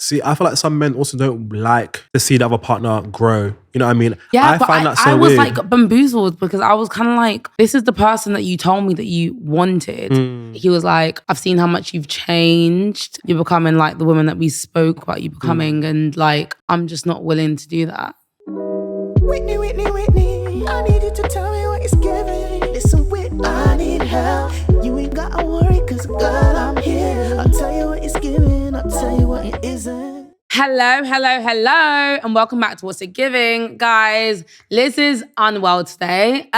See, I feel like some men also don't like to see the other partner grow. You know what I mean? Yeah, I but find that so I was weird. like bamboozled because I was kind of like, this is the person that you told me that you wanted. He was like, I've seen how much you've changed. You're becoming like the woman that we spoke about you becoming. And like, I'm just not willing to do that. Whitney, Whitney, Whitney, I need you to tell me what it's giving. Listen, Whitney, I need help. You ain't gotta worry, cause girl, I'm here. I'll tell you what it's giving, I'll tell you what it isn't. Hello, and welcome back to What's It Giving, guys. Liz is unwell today,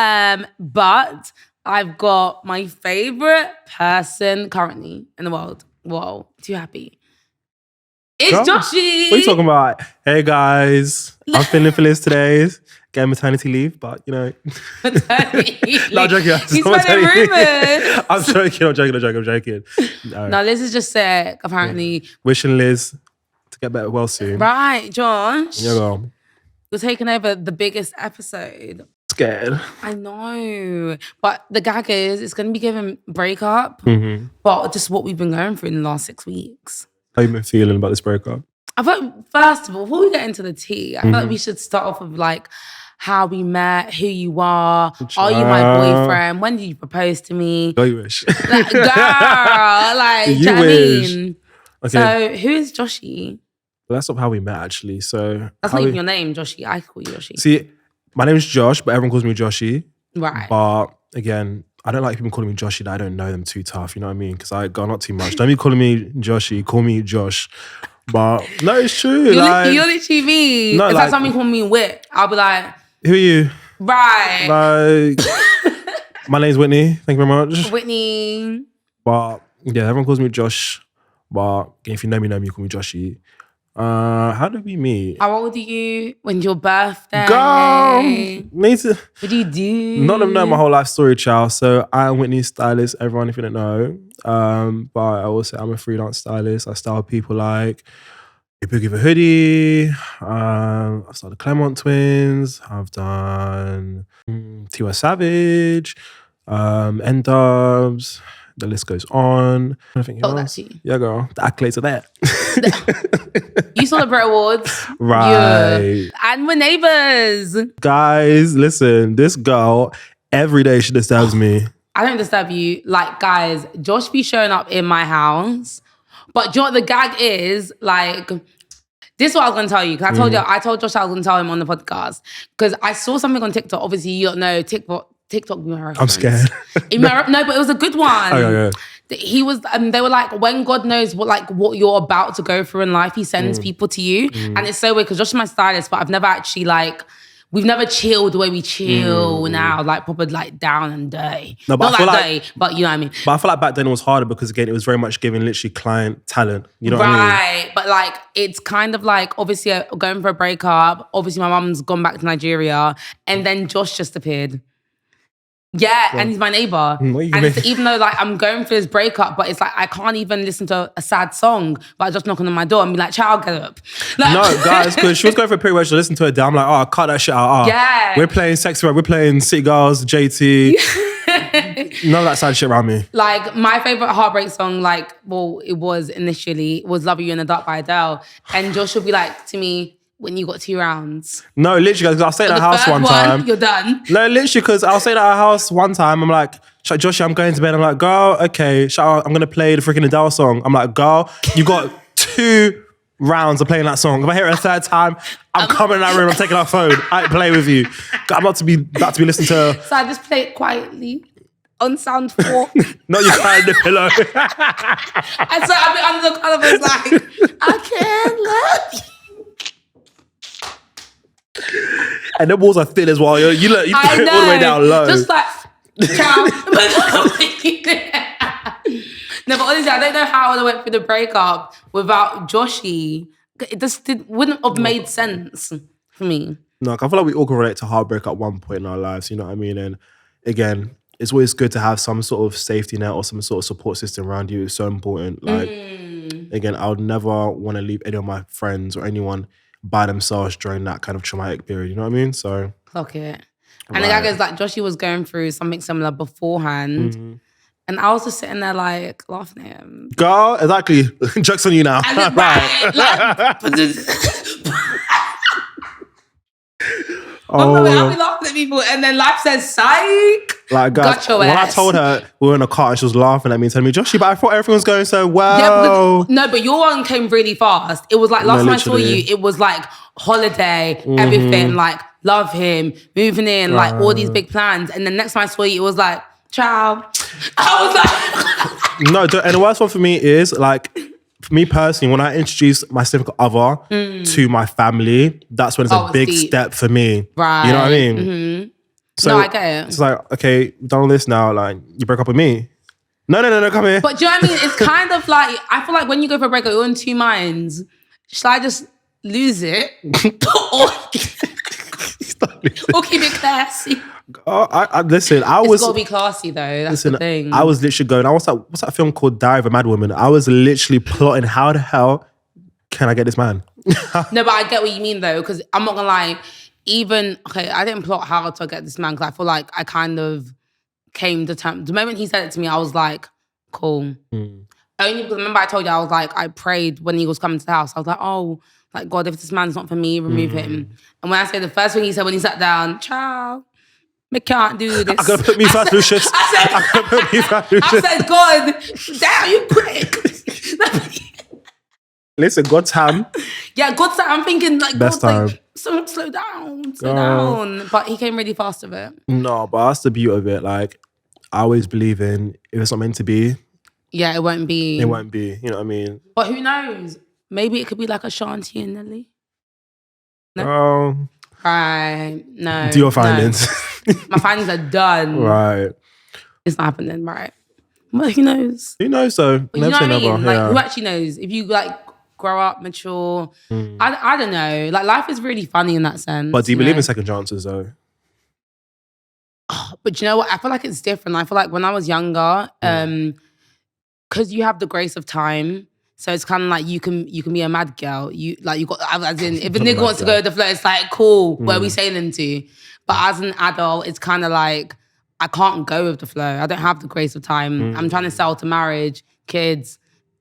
but I've got my favorite person currently in the world. Whoa, too happy. It's Joshie. What are you talking about? Hey guys, I'm feeling for Liz today. Getting maternity leave, but you know. Maternity leave. No, I'm joking. He's spreading rumours. I'm joking. No, Liz is just sick, apparently. Yeah. Wishing Liz to get better well soon. Right, Josh. Yeah, girl. You're taking over the biggest episode. Scared. I know. But the gag is, it's going to be given breakup, but just what we've been going through in the last 6 weeks. How you been feeling about this breakup? I thought, first of all, before we get into the tea, I feel like we should start off with like how we met, who you are you my boyfriend, when did you propose to me? Oh, you wish. Like, girl, like, you do you know what I wish. mean? Okay. So, who is Joshie? Well, that's not how we met, actually. So That's not even your name, Joshie. I call you Joshie. See, my name's Josh, but everyone calls me Joshie. Right. But again, I don't like people calling me Joshie that I don't know them too tough, you know what I mean? Because I go not too much. Don't be calling me Joshie, call me Josh. But no, it's true. You're literally me. No, if like, somebody call me Whit, I'll be like, who are you? right. Like, my name's Whitney. Thank you very much. Whitney. But yeah, everyone calls me Josh. But if you know me, you call me Joshie. How did we meet? How old are you? When's your birthday? Girl, me too. What do you do? None of them know my whole life story, child. So I am Whitney, stylist, everyone if you don't know. But I also I'm a freelance stylist. I style people like Boogie the Hoodie. I've started the Claremont Twins. I've done Tiwa Savage, N-Dubs. The list goes on. Anything else? That's you. Yeah, girl. The accolades are there. You saw the Brit Awards. Right. Yeah. And we're neighbours. Guys, listen. This girl, every day she disturbs me. I don't disturb you. Like, guys, Josh be showing up in my house. But do you know what the gag is? Like, this is what I was going to tell you. Because I told Josh I was going to tell him on the podcast. Because I saw something on TikTok. Obviously, you don't know TikTok I'm scared. No, but it was a good one. Okay. He was. They were like, when God knows what you're about to go through in life, He sends people to you, and it's so weird because Josh is my stylist, but I've never actually we've never chilled the way we chill now, like proper like down and dirty. No, but not that dirty, but you know what I mean. But I feel like back then it was harder because again, it was very much giving literally client talent. You know what I mean? Right, but like it's kind of like obviously going for a breakup. Obviously, my mum's gone back to Nigeria, and then Josh just appeared. Yeah, and he's my neighbour. Even though like I'm going for this breakup, but it's like I can't even listen to a sad song, but I just knock on my door and be like, child, get up. Like, no, guys, because she was going for a period where she listened to it down. I'm like, cut that shit out. Yeah. We're playing Sexy Red, we're playing City Girls, JT. None of that sad shit around me. Like my favourite heartbreak song, it was Love You in the Dark by Adele. And Josh would be like to me, when you got 2 rounds. No, literally, because I'll stay at her house one time. You're done. No, literally, because I'll stay at her house one time. I'm like, Joshie, I'm going to bed. I'm like, girl, okay, I'm going to play the freaking Adele song. I'm like, girl, you got 2 rounds of playing that song. If I hear it a third time, I'm coming in that room, I'm taking our phone. I ain't play with you. I'm about to be listening to... So I just play it quietly. On sound 4. Not you crying the pillow. And so I'll be under the covers like, I can't love you. And the walls are thin as well. You put it all the way down low. Just like, ciao. No, but honestly, I don't know how I went through the breakup without Joshie. It just wouldn't have made sense for me. No, I feel like we all can relate to heartbreak at one point in our lives, you know what I mean? And again, it's always good to have some sort of safety net or some sort of support system around you. It's so important. Like, again, I would never want to leave any of my friends or anyone by themselves during that kind of traumatic period, you know what I mean? So clock it. And the guy goes like, Joshie was going through something similar beforehand. And I was just sitting there like laughing at him. Girl, exactly. Joke's on you now. And then, right. I'll be laughing at people, and then life says, psych. Like, guys, when I told her we were in a car and she was laughing at me, telling me, Joshy, but I thought everything was going so well. Yeah, but your one came really fast. It was like, last time I saw you, it was like holiday, everything, like love him, moving in, like all these big plans. And then next time I saw you, it was like, ciao. I was like... No, and the worst one for me is like, for me personally, when I introduce my significant other to my family, that's when it's a big step for me. Right. You know what I mean? Mm-hmm. So no, I get it. It's like, okay, done all this now, like, you broke up with me. No, come here. But do you know what I mean? It's kind of like, I feel like when you go for a breakup, you're in two minds. Should I just lose it? or keep it classy? Listen, It's got to be classy though. That's the thing. I was literally going, what's that film called Diary of a Mad Woman? I was literally plotting how the hell can I get this man? No, but I get what you mean though, because I'm not gonna lie, I didn't plot how to get this man because I feel like I kind of came to terms. The moment he said it to me, I was like, cool. Only because remember I told you, I was like, I prayed when he was coming to the house. I was like, oh, like God, if this man's not for me, remove him. And when I say the first thing he said when he sat down, ciao. I can't do this. I'm going to put me first, Lucius. I said, God, damn, you quick. Listen, God's time. Yeah, God's time. I'm thinking like, best God, time. Like, slow down. But he came really fast with it. No, but that's the beauty of it. Like, I always believe in, if it's not meant to be. Yeah, it won't be. It won't be, you know what I mean? But who knows? Maybe it could be like a Shanti and Nelly. No? Right, no. Do your findings. No. My findings are done. Right. It's not happening, right? Well, who knows? Who knows though? But you know what I mean? Like, who actually knows? If you like grow up, mature, I don't know. Like, life is really funny in that sense. But do you believe in second chances though? Oh, but you know what? I feel like it's different. I feel like when I was younger, because you have the grace of time, so it's kind of like you can be a mad girl. You got, as in, if a nigga wants to go with the flow, it's like, cool, where are we sailing to? But as an adult, it's kind of like, I can't go with the flow. I don't have the grace of time. I'm trying to sell to marriage, kids,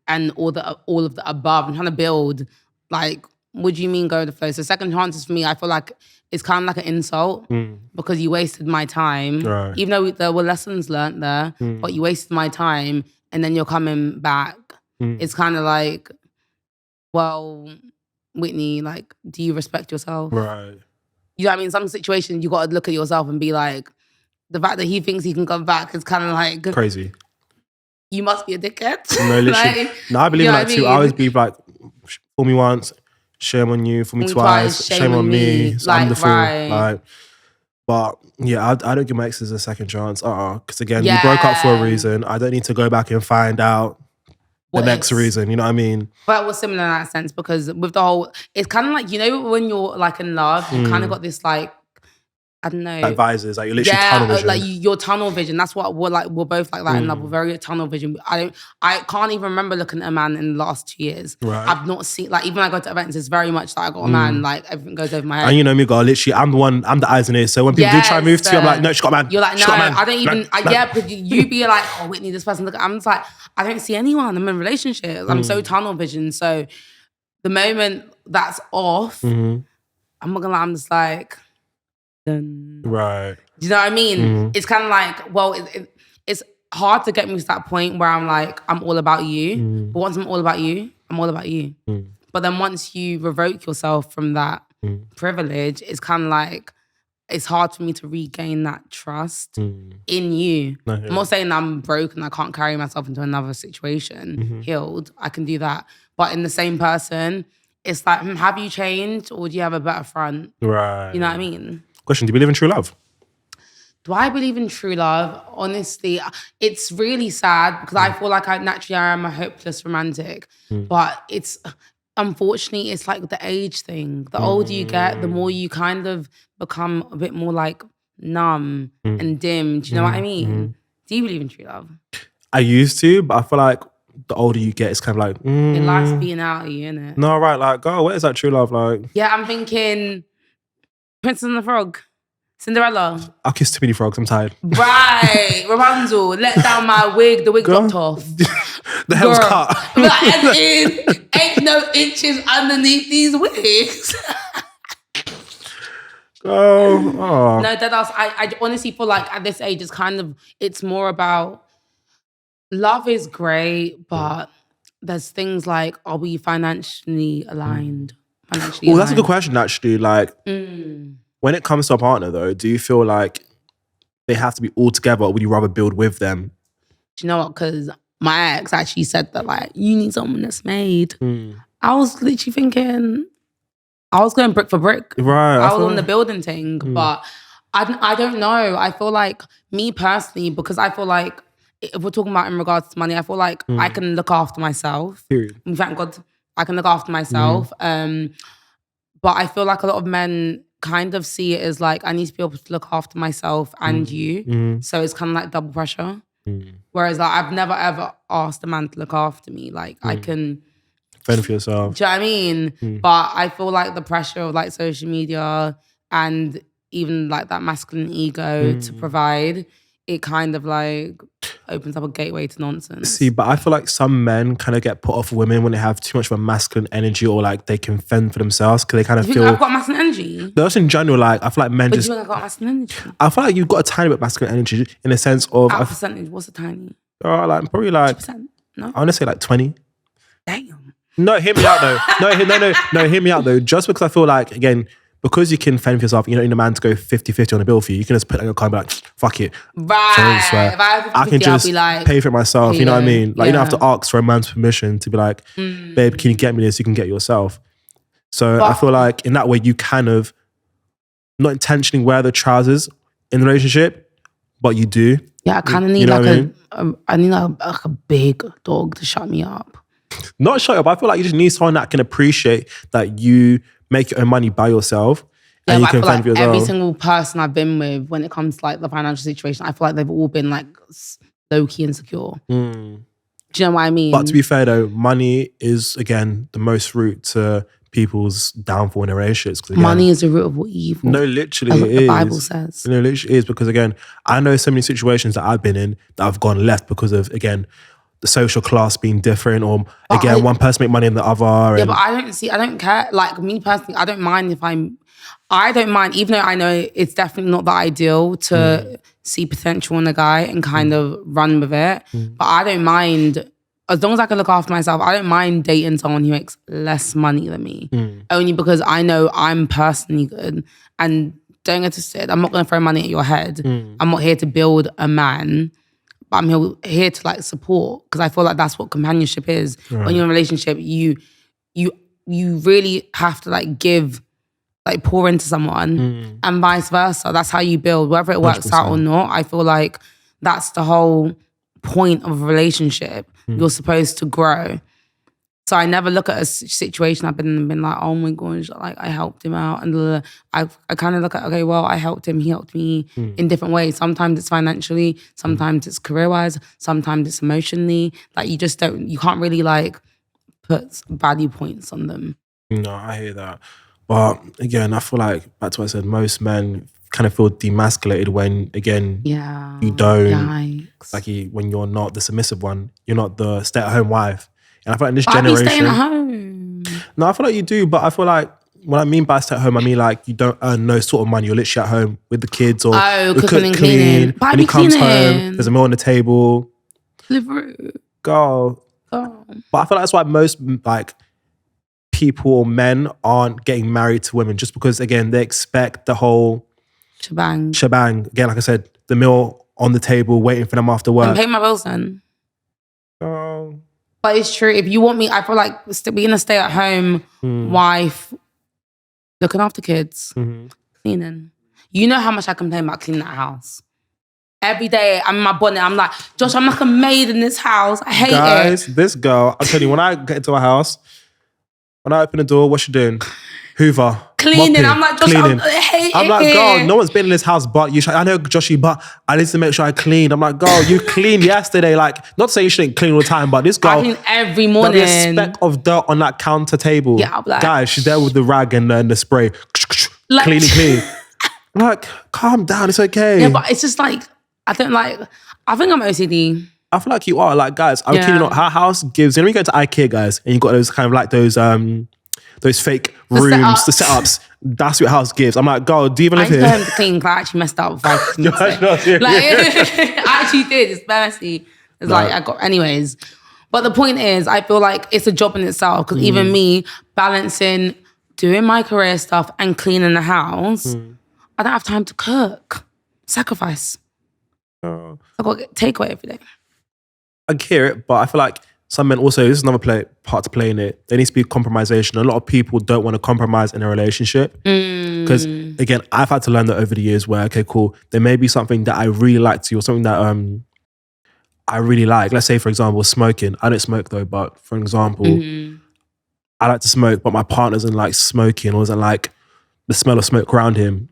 and all of the above. I'm trying to build. Like, what do you mean go with the flow? So second chances for me, I feel like it's kind of like an insult because you wasted my time. Right. Even though there were lessons learned there, but you wasted my time and then you're coming back. It's kind of like, well, Whitney, like, do you respect yourself? Right. You know what I mean? Some situations you got to look at yourself and be like, the fact that he thinks he can come back is kind of like... Crazy. You must be a dickhead. No, literally. No, I believe in that too. I always be like, fool me once, shame on you, fool me twice, shame on me. So I'm the fool. Like, but yeah, I don't give my exes a second chance. Because again, we broke up for a reason. I don't need to go back and find out the next reason, you know what I mean? But it was similar in that sense because with the whole, it's kind of like, you know, when you're like in love, you kind of got this like, I don't know. Like visors, like you're literally tunnel vision. Like your tunnel vision. That's what we're both like that in love. We're very tunnel vision. I can't even remember looking at a man in the last 2 years. Right. I've not seen, like even when I go to events, it's very much like I got a man, like everything goes over my head. And you know me, girl, literally, I'm the eyes and ears. So when people do try and move to you, I'm like, no, she got a man. You're like, no, I don't even, yeah, but you be like, oh, Whitney, this person, look, I'm just like, I don't see anyone. I'm in relationships. I'm so tunnel vision. So the moment that's off, I'm not gonna lie, I'm just like, right. Do you know what I mean? It's kind of like, well, it's hard to get me to that point where I'm like, I'm all about you. But once I'm all about you, I'm all about you. But then once you revoke yourself from that privilege, it's kind of like, it's hard for me to regain that trust in you. I'm not saying I'm broken, I can't carry myself into another situation, healed. I can do that. But in the same person, it's like, have you changed or do you have a better front? Right. You know what I mean? Question, do you believe in true love? Do I believe in true love? Honestly, it's really sad because I feel like I am a hopeless romantic. But it's, unfortunately, it's like the age thing. The older you get, the more you kind of become a bit more like numb and dim. Do you know what I mean? Do you believe in true love? I used to, but I feel like the older you get, it's kind of like... Your life's being out of you, innit? No, right, like, girl, what is that true love like? Yeah, I'm thinking... Princess and the Frog. Cinderella. I'll kiss too many frogs. I'm tired. Right. Rapunzel. Let down my wig. The wig dropped off. The hair was cut. Like, as in, ain't no inches underneath these wigs. Oh. No, deadass. I honestly feel like at this age, it's more about love is great, but there's things like, are we financially aligned? Well, that's a good question, actually. Like, when it comes to a partner, though, do you feel like they have to be all together, or would you rather build with them? Do you know what? Because my ex actually said that, like, you need someone that's made. I was literally thinking, I was going brick for brick. Right. I was on the building thing, but I don't know. I feel like, me personally, because I feel like, if we're talking about in regards to money, I feel like I can look after myself. Period. Thank God I can look after myself. But I feel like a lot of men kind of see it as like, I need to be able to look after myself and you. So it's kind of like double pressure. Whereas like, I've never ever asked a man to look after me. Like I can fend for yourself. Do you know what I mean? But I feel like the pressure of like social media and even like that masculine ego to provide, it kind of like opens up a gateway to nonsense. See, but I feel like some men kind of get put off women when they have too much of a masculine energy, or like they can fend for themselves because they kind of you feel. Think I've got masculine energy. No, just in general, like I feel like men But just. you think I've got masculine energy? I feel like you've got a tiny bit of masculine energy in the sense of. Out of percentage, what's a tiny? Like probably like. 2%? No, I want to say like 20. Damn. No, hear me out though. No, hear me out though. Just because I feel like, again, because you can fend for yourself, you don't need a man to go 50-50 on a bill for you. You can just put it on your car and be like, fuck it. Right. I can just pay for it myself. You know what I mean? Like, you don't have to ask for a man's permission to be like, babe, can you get me this? You can get it yourself. So I feel like in that way, you kind of not intentionally wear the trousers in the relationship, but you do. Yeah, I kind of need I need like a big dog to shut me up. Not shut up. I feel like you just need someone that can appreciate that you make your own money by yourself. Yeah, and you but can I feel like fend for yourself. every single person I've been with, when it comes to like the financial situation, I feel like they've all been like low-key insecure. Do you know what I mean? But to be fair though, money is, again, the most root to people's downfall in their relationships. Again, money is the root of all evil. No, literally That's what it the is. Bible says. No, literally it is, because again, I know so many situations that I've been in that have gone left because of, again, the social class being different, or again, one person make money than the other. Yeah, but I don't care. Like me personally, I don't mind, even though I know it's definitely not the ideal to see potential in a guy and kind of run with it. But I don't mind, as long as I can look after myself, I don't mind dating someone who makes less money than me. Only because I know I'm personally good. And don't get twisted, I'm not going to throw money at your head. I'm not here to build a man. But I'm here to like support, because I feel like that's what companionship is. Right. When you're in a relationship, you really have to like give, like pour into someone, and vice versa. That's how you build, whether it works 100%. Out or not. I feel like that's the whole point of a relationship. You're supposed to grow. So I never look at a situation I've been in and been like, oh my gosh, like I helped him out. And I kind of look at, okay, well, I helped him, he helped me in different ways. Sometimes it's financially, sometimes it's career-wise, sometimes it's emotionally. Like you can't really like put value points on them. No, I hear that. But again, I feel like, back to what I said, most men kind of feel demasculated when, again, you don't, like when you're not the submissive one, you're not the stay-at-home wife. And I feel like in this generation... I be staying at home. No, I feel like you do, but I feel like what I mean by stay at home, I mean like you don't earn no sort of money. You're literally at home with the kids, or cooking and cleaning. But when he comes home, there's a meal on the table. Girl. But I feel like that's why most like people or men aren't getting married to women, just because, again, they expect the whole shebang. Again, like I said, the meal on the table, waiting for them after work. And pay my bills then. But it's true. If you want me, I feel like being a stay-at-home wife, looking after kids, cleaning. You know how much I complain about cleaning that house. Every day, I'm in my bonnet. I'm like, Josh, I'm like a maid in this house. I hate it. Guys, this girl, I'll tell you, when I get into my house, when I open the door, what's she doing? Hoover. Cleaning. Mopping, I'm like, Josh, cleaning. I hate it. I'm like, girl, no one's been in this house but you. I know, Joshy, but I need to make sure I clean. I'm like, girl, you cleaned yesterday. Like, not saying you shouldn't clean all the time, but this girl... I clean every morning. There's a speck of dirt on that counter table. Yeah, I'll be like... Guys, she's there with the rag and the spray. Like, clean. I'm like, calm down, it's okay. Yeah, but it's just like, I think I'm OCD. I feel like you are. Like, guys, I'm kidding you not. Our house gives, when you go to IKEA, guys, and you got those kind of like those fake rooms, the setups. That's what your house gives. I'm like, girl, do you even live here? I used to clean because I actually messed up. I actually did. It's messy. It's like, anyways. But the point is, I feel like it's a job in itself because even me balancing doing my career stuff and cleaning the house, I don't have time to cook. Sacrifice. I got to get takeaway every day. I hear it, but I feel like some men also, this is another part to play in it. There needs to be compromisation. A lot of people don't want to compromise in a relationship. Because again, I've had to learn that over the years where, okay, cool, there may be something that I really like to you or something that I really like. Let's say, for example, smoking. I don't smoke though, but for example, I like to smoke, but my partner doesn't like smoking or doesn't like the smell of smoke around him.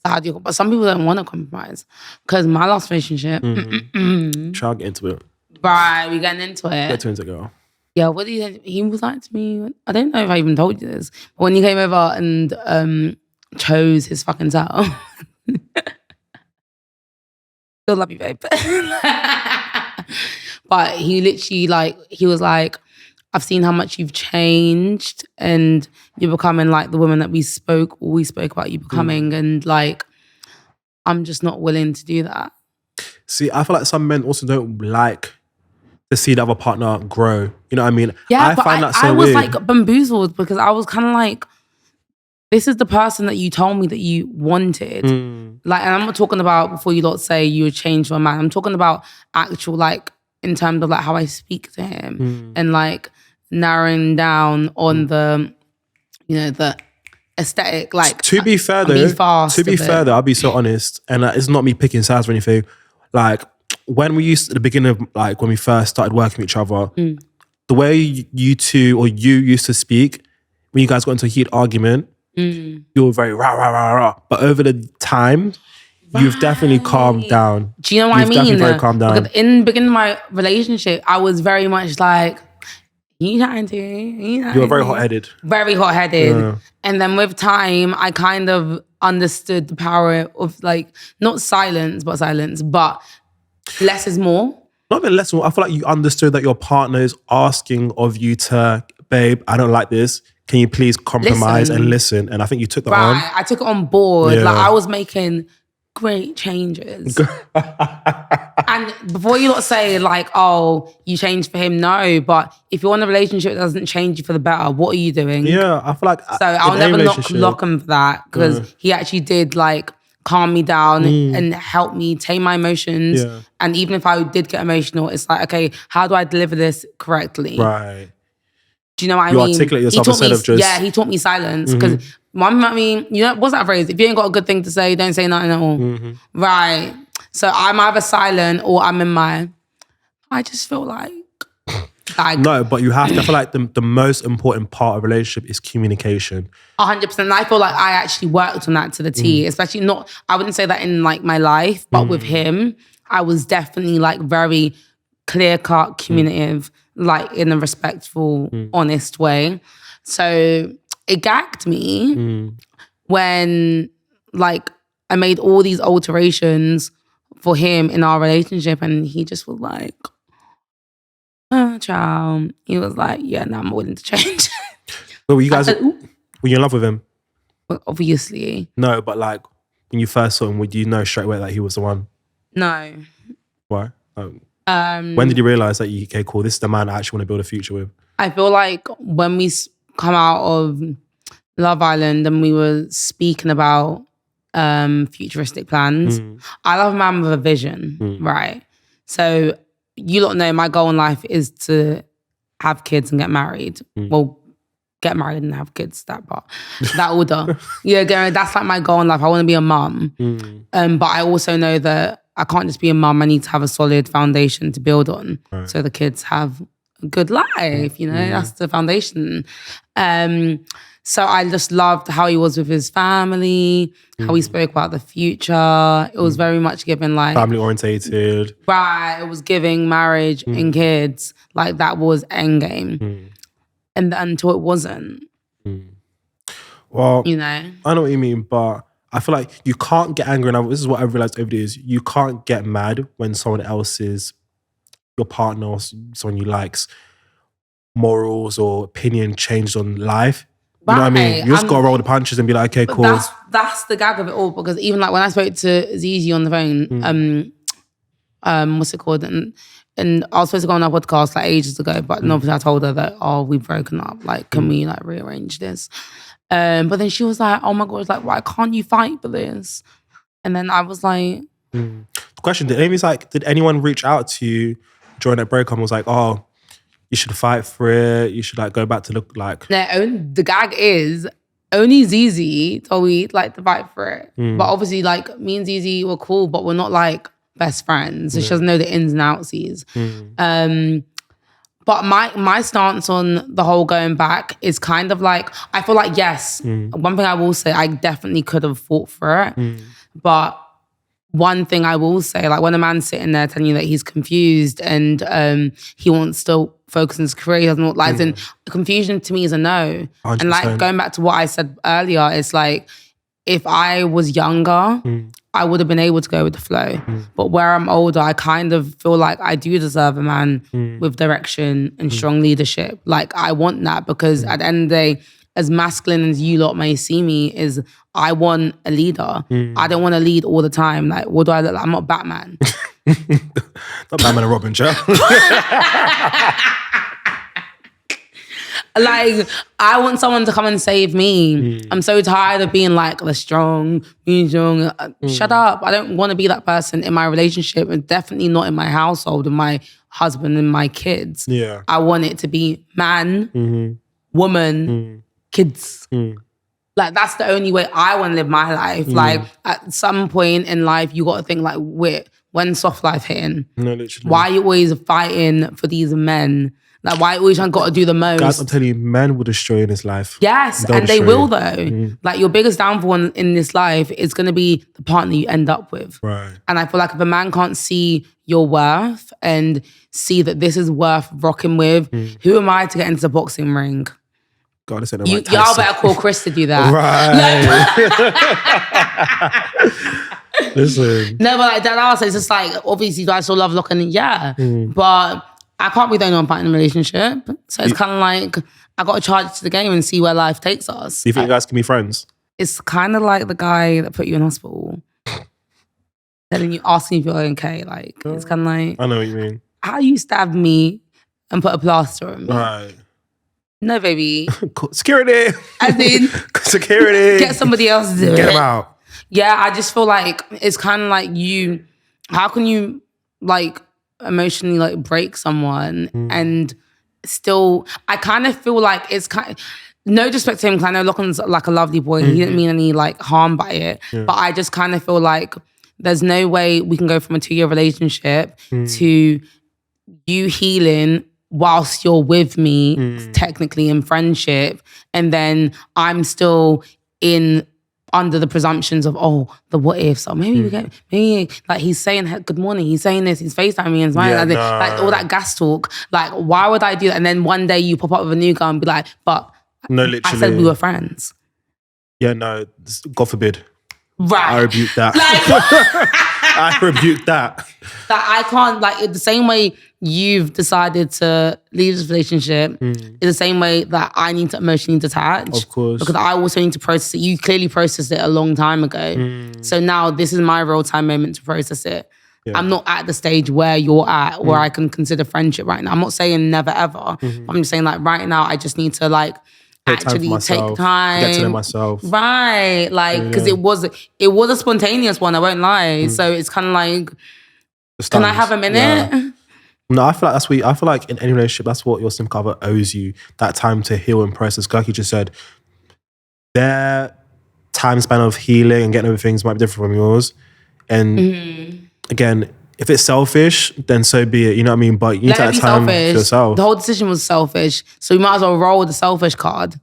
But some people don't want to compromise. Because my last relationship... Try to get into it. Right, we're getting into it. Get into it, girl. Yeah, what do you think? He was like to me, I don't know if I even told you this, but when he came over and chose his fucking self. Still love you, babe. But he literally he was like, I've seen how much you've changed and you're becoming like the woman that we spoke about you becoming and like, I'm just not willing to do that. See, I feel like some men also don't like to see the other partner grow. You know what I mean? Yeah, I find that so I was weird. like bamboozled because I was kind of like, this is the person that you told me that you wanted. Like, and I'm not talking about before you lot say you would change for a man. I'm talking about actual like, in terms of like how I speak to him and like narrowing down on the, you know, the aesthetic. Like, to be fair though, I'll be so honest, and it's not me picking sides or anything. Like, when we used at the beginning of like when we first started working with each other, the way you two or you used to speak when you guys got into a heated argument, you were very rah rah rah rah. But over the time, you've definitely calmed down. Do you know what I mean? Definitely very calmed down. Because in the beginning of my relationship, I was very much like, you trying to? You were very hot-headed. Very hot-headed. Yeah. And then with time, I kind of understood the power of like, not silence, but less is more. Not even less more. I feel like you understood that your partner is asking of you to, babe, I don't like this. Can you please compromise and listen? And I think you took that on. I took it on board. Yeah. Like, I was making great changes. And before you lot say like, oh, you changed for him, no. But if you're in a relationship that doesn't change you for the better, what are you doing? Yeah, I feel like... So I'll never lock him for that because he actually did like calm me down and help me tame my emotions. Yeah. And even if I did get emotional, it's like, okay, how do I deliver this correctly? Right. Do you know what I mean? You articulate yourself instead of just... Yeah, he taught me silence because... I mean, you know, what's that phrase? If you ain't got a good thing to say, don't say nothing at all. Right. So I'm either silent or I'm in my... I just feel like... No, but you have to... I feel like the most important part of a relationship is communication. 100%. And I feel like I actually worked on that to the T. Especially not... I wouldn't say that in like my life, but with him, I was definitely like very clear-cut, communicative, like in a respectful, honest way. So... It gagged me when like I made all these alterations for him in our relationship and he just was like, oh, child. He was like, yeah, no, I'm willing to change. But were you guys, were you in love with him? Well, obviously. No, but like when you first saw him, would you know straight away that he was the one? No. Why? When did you realize that okay, cool, this is the man I actually want to build a future with? I feel like when we come out of Love Island and we were speaking about futuristic plans. I love a man with a vision, right? So you lot know my goal in life is to have kids and get married. Well, get married and have kids, that part. That order. Yeah, that's like my goal in life. I want to be a mum. But I also know that I can't just be a mum. I need to have a solid foundation to build on. Right. So the kids have a good life, you know? That's the foundation. So I just loved how he was with his family, how he spoke about the future. It was very much given like... family orientated. Right, it was giving marriage and kids. Like that was endgame. And until it wasn't. Well, you know? I know what you mean, but I feel like you can't get angry, and this is what I've realized over the years. You can't get mad when someone else's, your partner or someone you like's morals or opinion changed on life. You know what I mean? You just gotta roll the punches and be like, okay, cool. That's the gag of it all, because even like when I spoke to Zizzy on the phone, what's it called? And I was supposed to go on our podcast like ages ago, but obviously I told her that, we've broken up. Like, can we like rearrange this? But then she was like, oh my God, like, why can't you fight for this? And then I was like... The question, did anyone reach out to you during that breakup and was like, oh, you should fight for it, you should like go back to look like... The gag is, only Zizzy told me like to fight for it. But obviously like me and Zizzy were cool, but we're not like best friends. So she doesn't know the ins and outsies. But my stance on the whole going back is kind of like, I feel like, yes, one thing I will say, I definitely could have fought for it. But one thing I will say, like when a man's sitting there telling you that he's confused and he wants to focus on his career, he doesn't know what lies in, confusion to me is a no. 100%. And like going back to what I said earlier, it's like, if I was younger, I would have been able to go with the flow. But where I'm older, I kind of feel like I do deserve a man with direction and strong leadership. Like I want that, because at the end of the day, as masculine as you lot may see me, is I want a leader. I don't want to lead all the time. Like, what do I look like? I'm not Batman. Not Batman and Robin, Joe. Like, I want someone to come and save me. I'm so tired of being like the strong. Shut up. I don't want to be that person in my relationship, and definitely not in my household, and my husband and my kids. Yeah. I want it to be man, woman, kids. Like, that's the only way I want to live my life. Like, at some point in life, you got to think like, when soft life hitting? No, literally. Why are you always fighting for these men? Like, why always got to do the most? Guys, I'm telling you, men will destroy you in this life. Yes, and they will though. Like, your biggest downfall in this life is going to be the partner you end up with. Right. And I feel like if a man can't see your worth and see that this is worth rocking with, who am I to get into the boxing ring? God, I said y'all better call Chris to do that. Right. Listen. No, but like that also, it's just like, obviously, do I still love Lochan? Yeah. But I can't be the only one fighting a relationship. So it's kind of like, I got to charge to the game and see where life takes us. Do you think you guys can be friends? It's kind of like the guy that put you in hospital. Then you asking if you're okay. Like, it's kind of like... I know what you mean. How you stabbed me and put a plaster on me? Right. No, baby. Security. As in... Security. Get somebody else to do it. Get him out. Yeah, I just feel like it's kind of like you... How can you, like, emotionally, like, break someone and still... I kind of feel like it's kind of... No disrespect to him, because I know Lochan's like a lovely boy. He didn't mean any, like, harm by it. Yeah. But I just kind of feel like there's no way we can go from a 2-year relationship to you healing whilst you're with me, technically in friendship, and then I'm still under the presumptions of, the what ifs. So maybe we get, maybe like he's saying good morning, he's saying this, he's FaceTiming me and smiling, like all that gas talk. Like, why would I do that? And then one day you pop up with a new guy and be like, but no, literally, I said we were friends. Yeah, no, God forbid. Right. I rebuke that. I rebuke that. That I can't, like, the same way you've decided to leave this relationship is the same way that I need to emotionally detach. Of course. Because I also need to process it. You clearly processed it a long time ago. So now this is my real time moment to process it. Yeah. I'm not at the stage where you're at, where I can consider friendship right now. I'm not saying never ever. I'm just saying, like, right now I just need to, like, actually take time. Get to know myself. Right. Like, because it was a spontaneous one, I won't lie. So it's kind of like, can I have a minute? Yeah. No, I feel like I feel like in any relationship, that's what your significant other owes you, that time to heal and process. Like you just said, their time span of healing and getting over things might be different from yours. And again, if it's selfish, then so be it. You know what I mean? But you need to have time for yourself. The whole decision was selfish. So we might as well roll with the selfish card.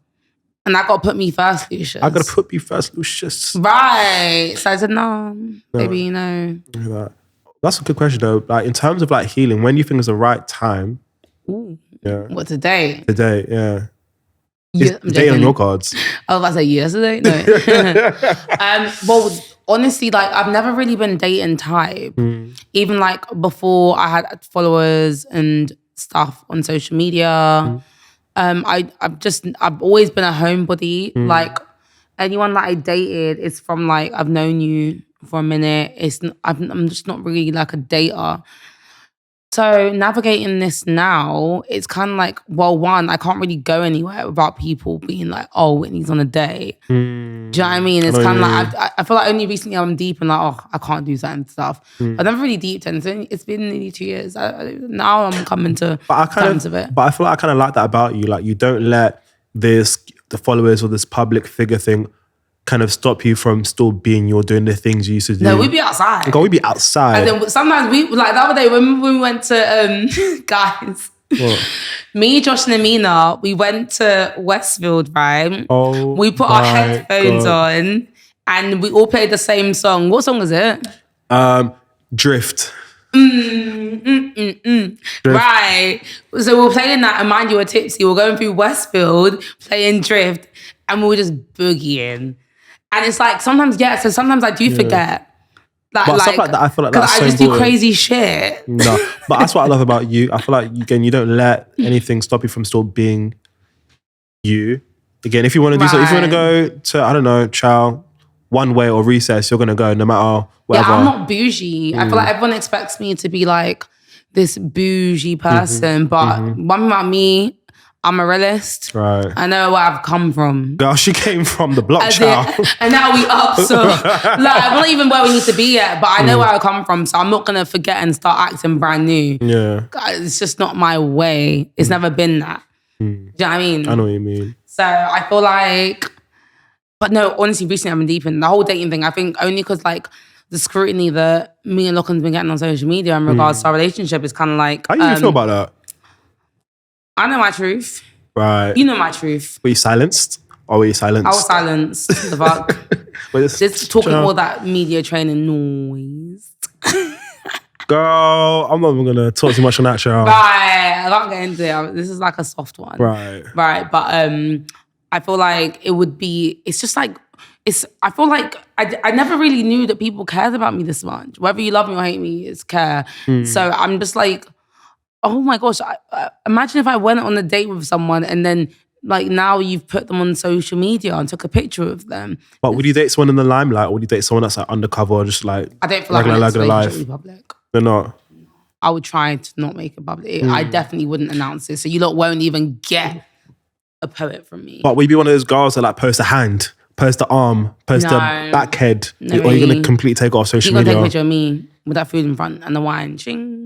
And I got to put me first, Lucius. I got to put me first, Lucius. Right. So I said, no, baby, no. That's a good question though. Like, in terms of like healing, when do you think is the right time? Ooh. Yeah. What, today? Today, yeah. Yeah, I'm Date on joking. your cards. I was about to say yesterday. No. Well, honestly, like I've never really been dating type. Even like before I had followers and stuff on social media. I've always been a homebody. Like anyone that I dated is from like I've known you for a minute. I'm just not really like a dater. So navigating this now, it's kind of like, well, one, I can't really go anywhere without people being like, oh, Whitney's on a date. Do you know what I mean? It's kind of like, I feel like only recently I'm deep and like, oh, I can't do certain stuff. I've never really deeped into it. It's been nearly 2 years. Now I'm coming to terms of it. But I feel like I kind of like that about you. Like you don't let the followers or this public figure thing kind of stop you from still being doing the things you used to do. No, we'd be outside. We'd be outside. And then sometimes like the other day when we went to, guys, me, Josh and Amina, we went to Westfield, right? Oh, we put our headphones on and we all played the same song. What song was it? Drift. Right. So we're playing that and mind you, we're tipsy. We're going through Westfield playing Drift and we were just boogieing. And it's like sometimes I do forget. But stuff like that, I feel like that's so I just important. do crazy shit. No, but that's what I love about you. I feel like, again, you don't let anything stop you from still being you. Again, if you want to do something, if you want to go to, I don't know, chow, one way or recess, you're going to go no matter whatever. Yeah, I'm not bougie. I feel like everyone expects me to be like this bougie person. But one thing about me, I'm a realist. Right. I know where I've come from. Girl, she came from the block, child. And now we up. So like, we're not even where we need to be yet, but I know where I come from. So I'm not going to forget and start acting brand new. Yeah. It's just not my way. It's never been that. Do you know what I mean? I know what you mean. So I feel like, but no, honestly, recently I've been deep in the whole dating thing. I think only because like the scrutiny that me and Lochan's been getting on social media in regards to our relationship is kind of like. How do you feel about that? I know my truth. Right. You know my truth. Were you silenced? Or were you silenced? I was silenced. The fuck? Just talking all that media training noise. Girl, I'm not even going to talk too much on that show. Right. I can't get into it. This is like a soft one. Right. Right. But I feel like it would be, it's just like, I feel like I never really knew that people cared about me this much. Whether you love me or hate me, it's care. So I'm just like, oh my gosh, imagine if I went on a date with someone and then like now you've put them on social media and took a picture of them. But would you date someone in the limelight or would you date someone that's like undercover or just like I don't feel like my next relationship would be public. They're not? I would try to not make it public. I definitely wouldn't announce it. So you lot won't even get a poet from me. But would you be one of those girls that like post a hand, post the arm, post the back head? No, or you're going to completely take it off social media? You're going to take a picture of me with that food in front and the wine. Ching.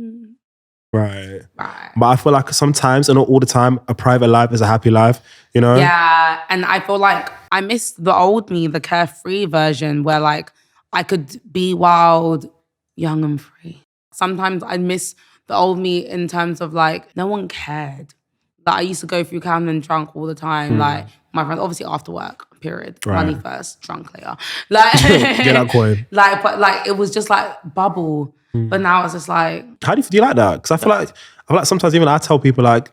Right. But I feel like sometimes, and not all the time, a private life is a happy life, you know? Yeah. And I feel like I miss the old me, the carefree version where like I could be wild, young and free. Sometimes I miss the old me in terms of like, no one cared. Like I used to go through Camden drunk all the time. Like my friends, obviously after work, period. Right. Money first, drunk later. Like get that coin. Like, but like it was just like bubble. But now it's just like. How do you like that? Because I feel like sometimes even I tell people like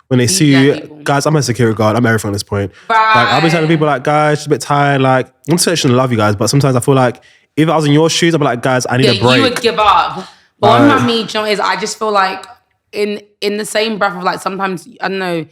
when they see you, guys, I'm a security guard, I'm everything at this point. Right. Like I'll be telling people like, guys, just a bit tired. Like I'm not saying I shouldn't love you guys, but sometimes I feel like if I was in your shoes, I'd be like, guys, I need a break. You would give up. But one about me, you know, is I just feel like in the same breath of like sometimes I know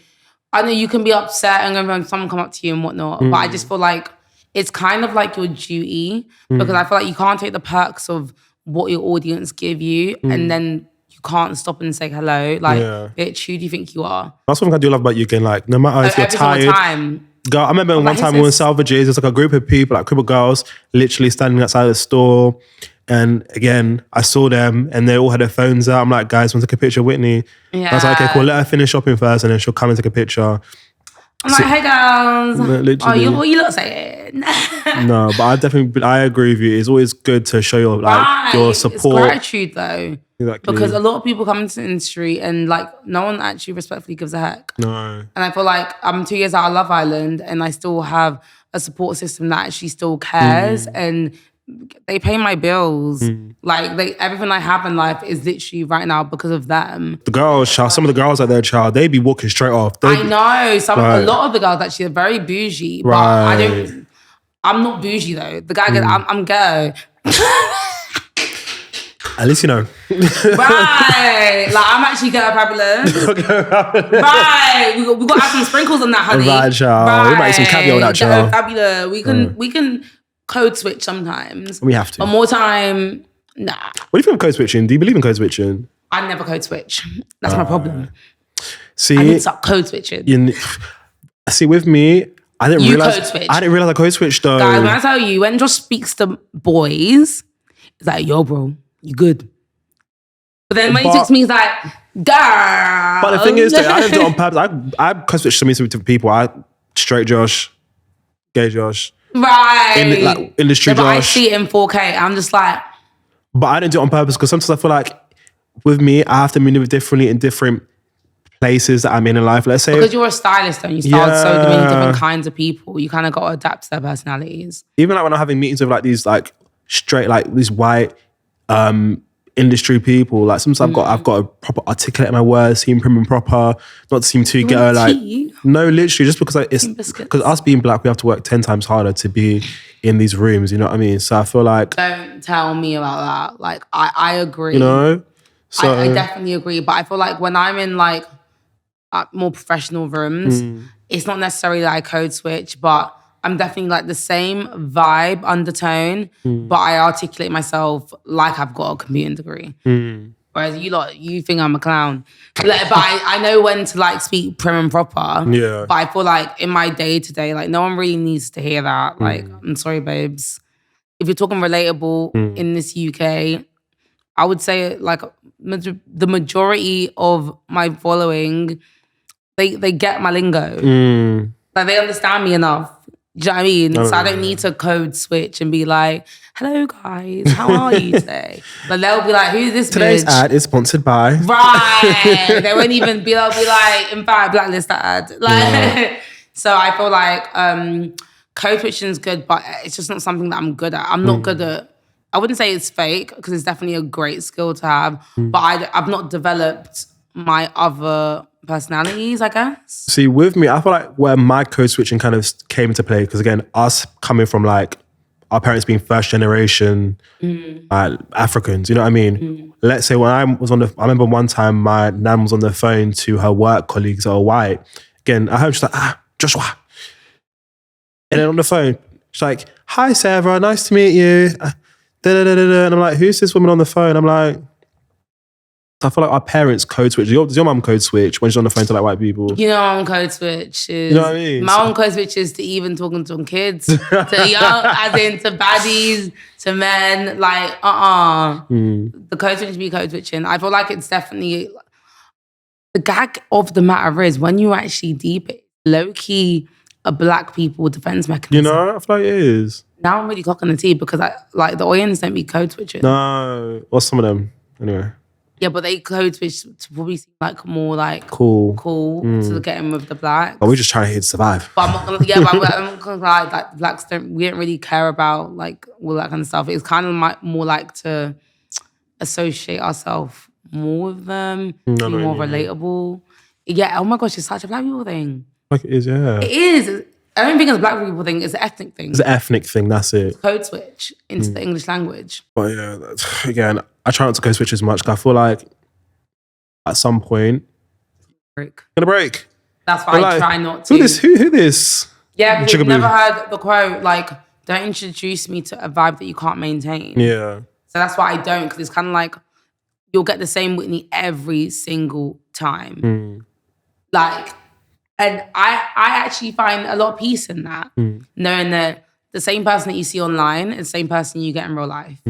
you can be upset and when someone come up to you and whatnot, but I just feel like it's kind of like your duty because I feel like you can't take the perks of what your audience give you and then you can't stop and say hello. Like, bitch, who do you think you are? That's one thing I do love about you again. Like, no matter if you're tired. Time. Girl, I remember one time we were in Salvages, there's like a group of people, like crippled girls, literally standing outside the store. And again, I saw them and they all had their phones out. I'm like, guys, want to take a picture of Whitney? Yeah. I was like, okay, cool, let her finish shopping first and then she'll come and take a picture. I'm like, hey girls. Literally. Oh, you look saying. No, but I agree with you. It's always good to show your your support. It's gratitude though. Exactly. Because a lot of people come into the industry and like no one actually respectfully gives a heck. No. And I feel like I'm 2 years out of Love Island and I still have a support system that actually still cares and they pay my bills. Like everything I have in life is literally right now because of them. The girls, child, some of the girls out there, child, they be walking straight off. I know. A lot of the girls actually are very bougie, but I'm not bougie though. The guy, I'm ghetto. At least you know. Right. Like, I'm actually ghetto fabulous. Right. We got to add some sprinkles on that, honey. Right, child. Right. We might eat some caviar on that, child. Fabulous. We can code switch sometimes. We have to. But more time, nah. What do you think of code switching? Do you believe in code switching? I never code switch. That's my problem. See, I need to start code switching. See, with me, I didn't realize. Code switch. I didn't realize I code switched though. Guys, when I tell you, when Josh speaks to boys, it's like, yo, bro, you good. But then when he talks to me, he's like, girl. But the thing is, I didn't do it on purpose. I code switched to me to people. I straight Josh, gay Josh. Right. Industry Josh. But I see it in 4K. I'm just like. But I didn't do it on purpose because sometimes I feel like with me, I have to maneuver differently in different places that I'm in life. Let's say. Because you're a stylist and you style so many different kinds of people, you kind of got to adapt to their personalities. Even like when I'm having meetings with like these like straight, like these white industry people, like sometimes I've got to proper articulate my words, seem prim and proper, not seem too ghetto. Like, no, literally, just because like, it's because us being black, we have to work 10 times harder to be in these rooms. You know what I mean? So I feel like don't tell me about that. Like I agree. You know, so I definitely agree. But I feel like when I'm in like more professional rooms, it's not necessarily that I code switch, but I'm definitely like the same vibe undertone, but I articulate myself like I've got a computing degree. Whereas you think I'm a clown. Like, but I know when to like speak prim and proper. Yeah. But I feel like in my day to day, like no one really needs to hear that. Like, I'm sorry, babes. If you're talking relatable in this UK, I would say like the majority of my following, they get my lingo. Like they understand me enough. Do you know what I mean? So I don't need to code switch and be like, hello guys, how are you today? But they'll be like, who's this Today's bitch? ad is sponsored by. Right. They won't even be, they'll be like, in fact, blacklist that ad. Like, so I feel like code switching is good, but it's just not something that I'm good at. I'm not good at, I wouldn't say it's fake because it's definitely a great skill to have, but I've not developed my other personalities, I guess. See, with me, I feel like where my code switching kind of came into play, because again, us coming from like our parents being first generation Africans, you know what I mean? Let's say when I remember one time my nan was on the phone to her work colleagues that are white. Again, I heard she's like, Joshua. And then on the phone, she's like, hi Sarah, nice to meet you. And I'm like, who's this woman on the phone? I'm like, I feel like our parents code switch. Does your mum code switch when she's on the phone to like white people? You know, my own code switch is. You know what I mean? My own code switch is to even talking to kids, to young, as in to baddies, to men. Like, the code switch be code switching. I feel like it's definitely the gag of the matter is when you actually deep it, low key a black people defense mechanism. You know, I feel like it is. Now I'm really clocking the tea because the Oyens don't be code switching. No, well, some of them anyway. Yeah, but they code switch to probably seem like more like cool to get in with the blacks. But we're just trying to survive. But I'm not gonna lie, like blacks we don't really care about like all that kind of stuff. It's kind of more like to associate ourselves more with them, be more relatable. Yeah, oh my gosh, it's such a black people thing. Like it is, yeah. It is. I don't think it's a black people thing, it's an ethnic thing. It's an ethnic thing, that's it. Code switch into the English language. But yeah, again, I try not to code switch as much because I feel like at some point, gonna break. That's why I try not to. Who this? Yeah, because you've never heard the quote, like, don't introduce me to a vibe that you can't maintain. Yeah. So that's why I don't, because it's kind of like, you'll get the same Whitney every single time. Like, and I actually find a lot of peace in that, knowing that the same person that you see online is the same person you get in real life.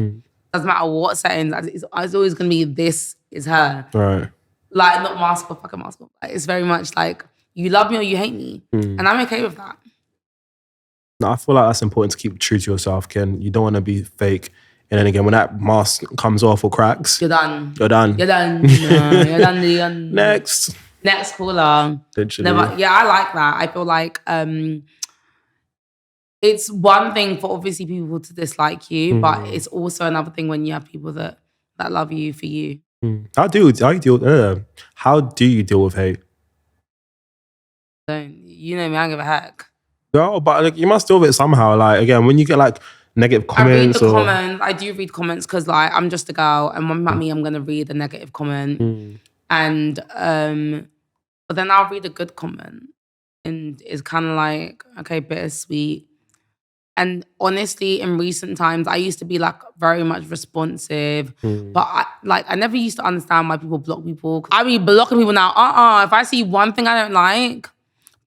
Doesn't matter what settings, it's always going to be, this is her. Right. Like, not mask or fucking mask. Like, it's very much like, you love me or you hate me. And I'm okay with that. No, I feel like that's important to keep true to yourself, Ken. You don't want to be fake. And then again, when that mask comes off or cracks, you're done. You're done. You're done. You're done. Next caller. Literally. Yeah, I like that. I feel like It's one thing for obviously people to dislike you, but it's also another thing when you have people that love you for you. How do you deal with hate? You know me, I don't give a heck. No, but like, you must deal with it somehow. Like, again, when you get like negative comments, comments. I do read comments because like I'm just a girl, and when at me, I'm gonna read a negative comment, and but then I'll read a good comment, and it's kind of like, okay, bittersweet. And honestly, in recent times, I used to be like very much responsive, but I never used to understand why people block people. I be blocking people now. If I see one thing I don't like,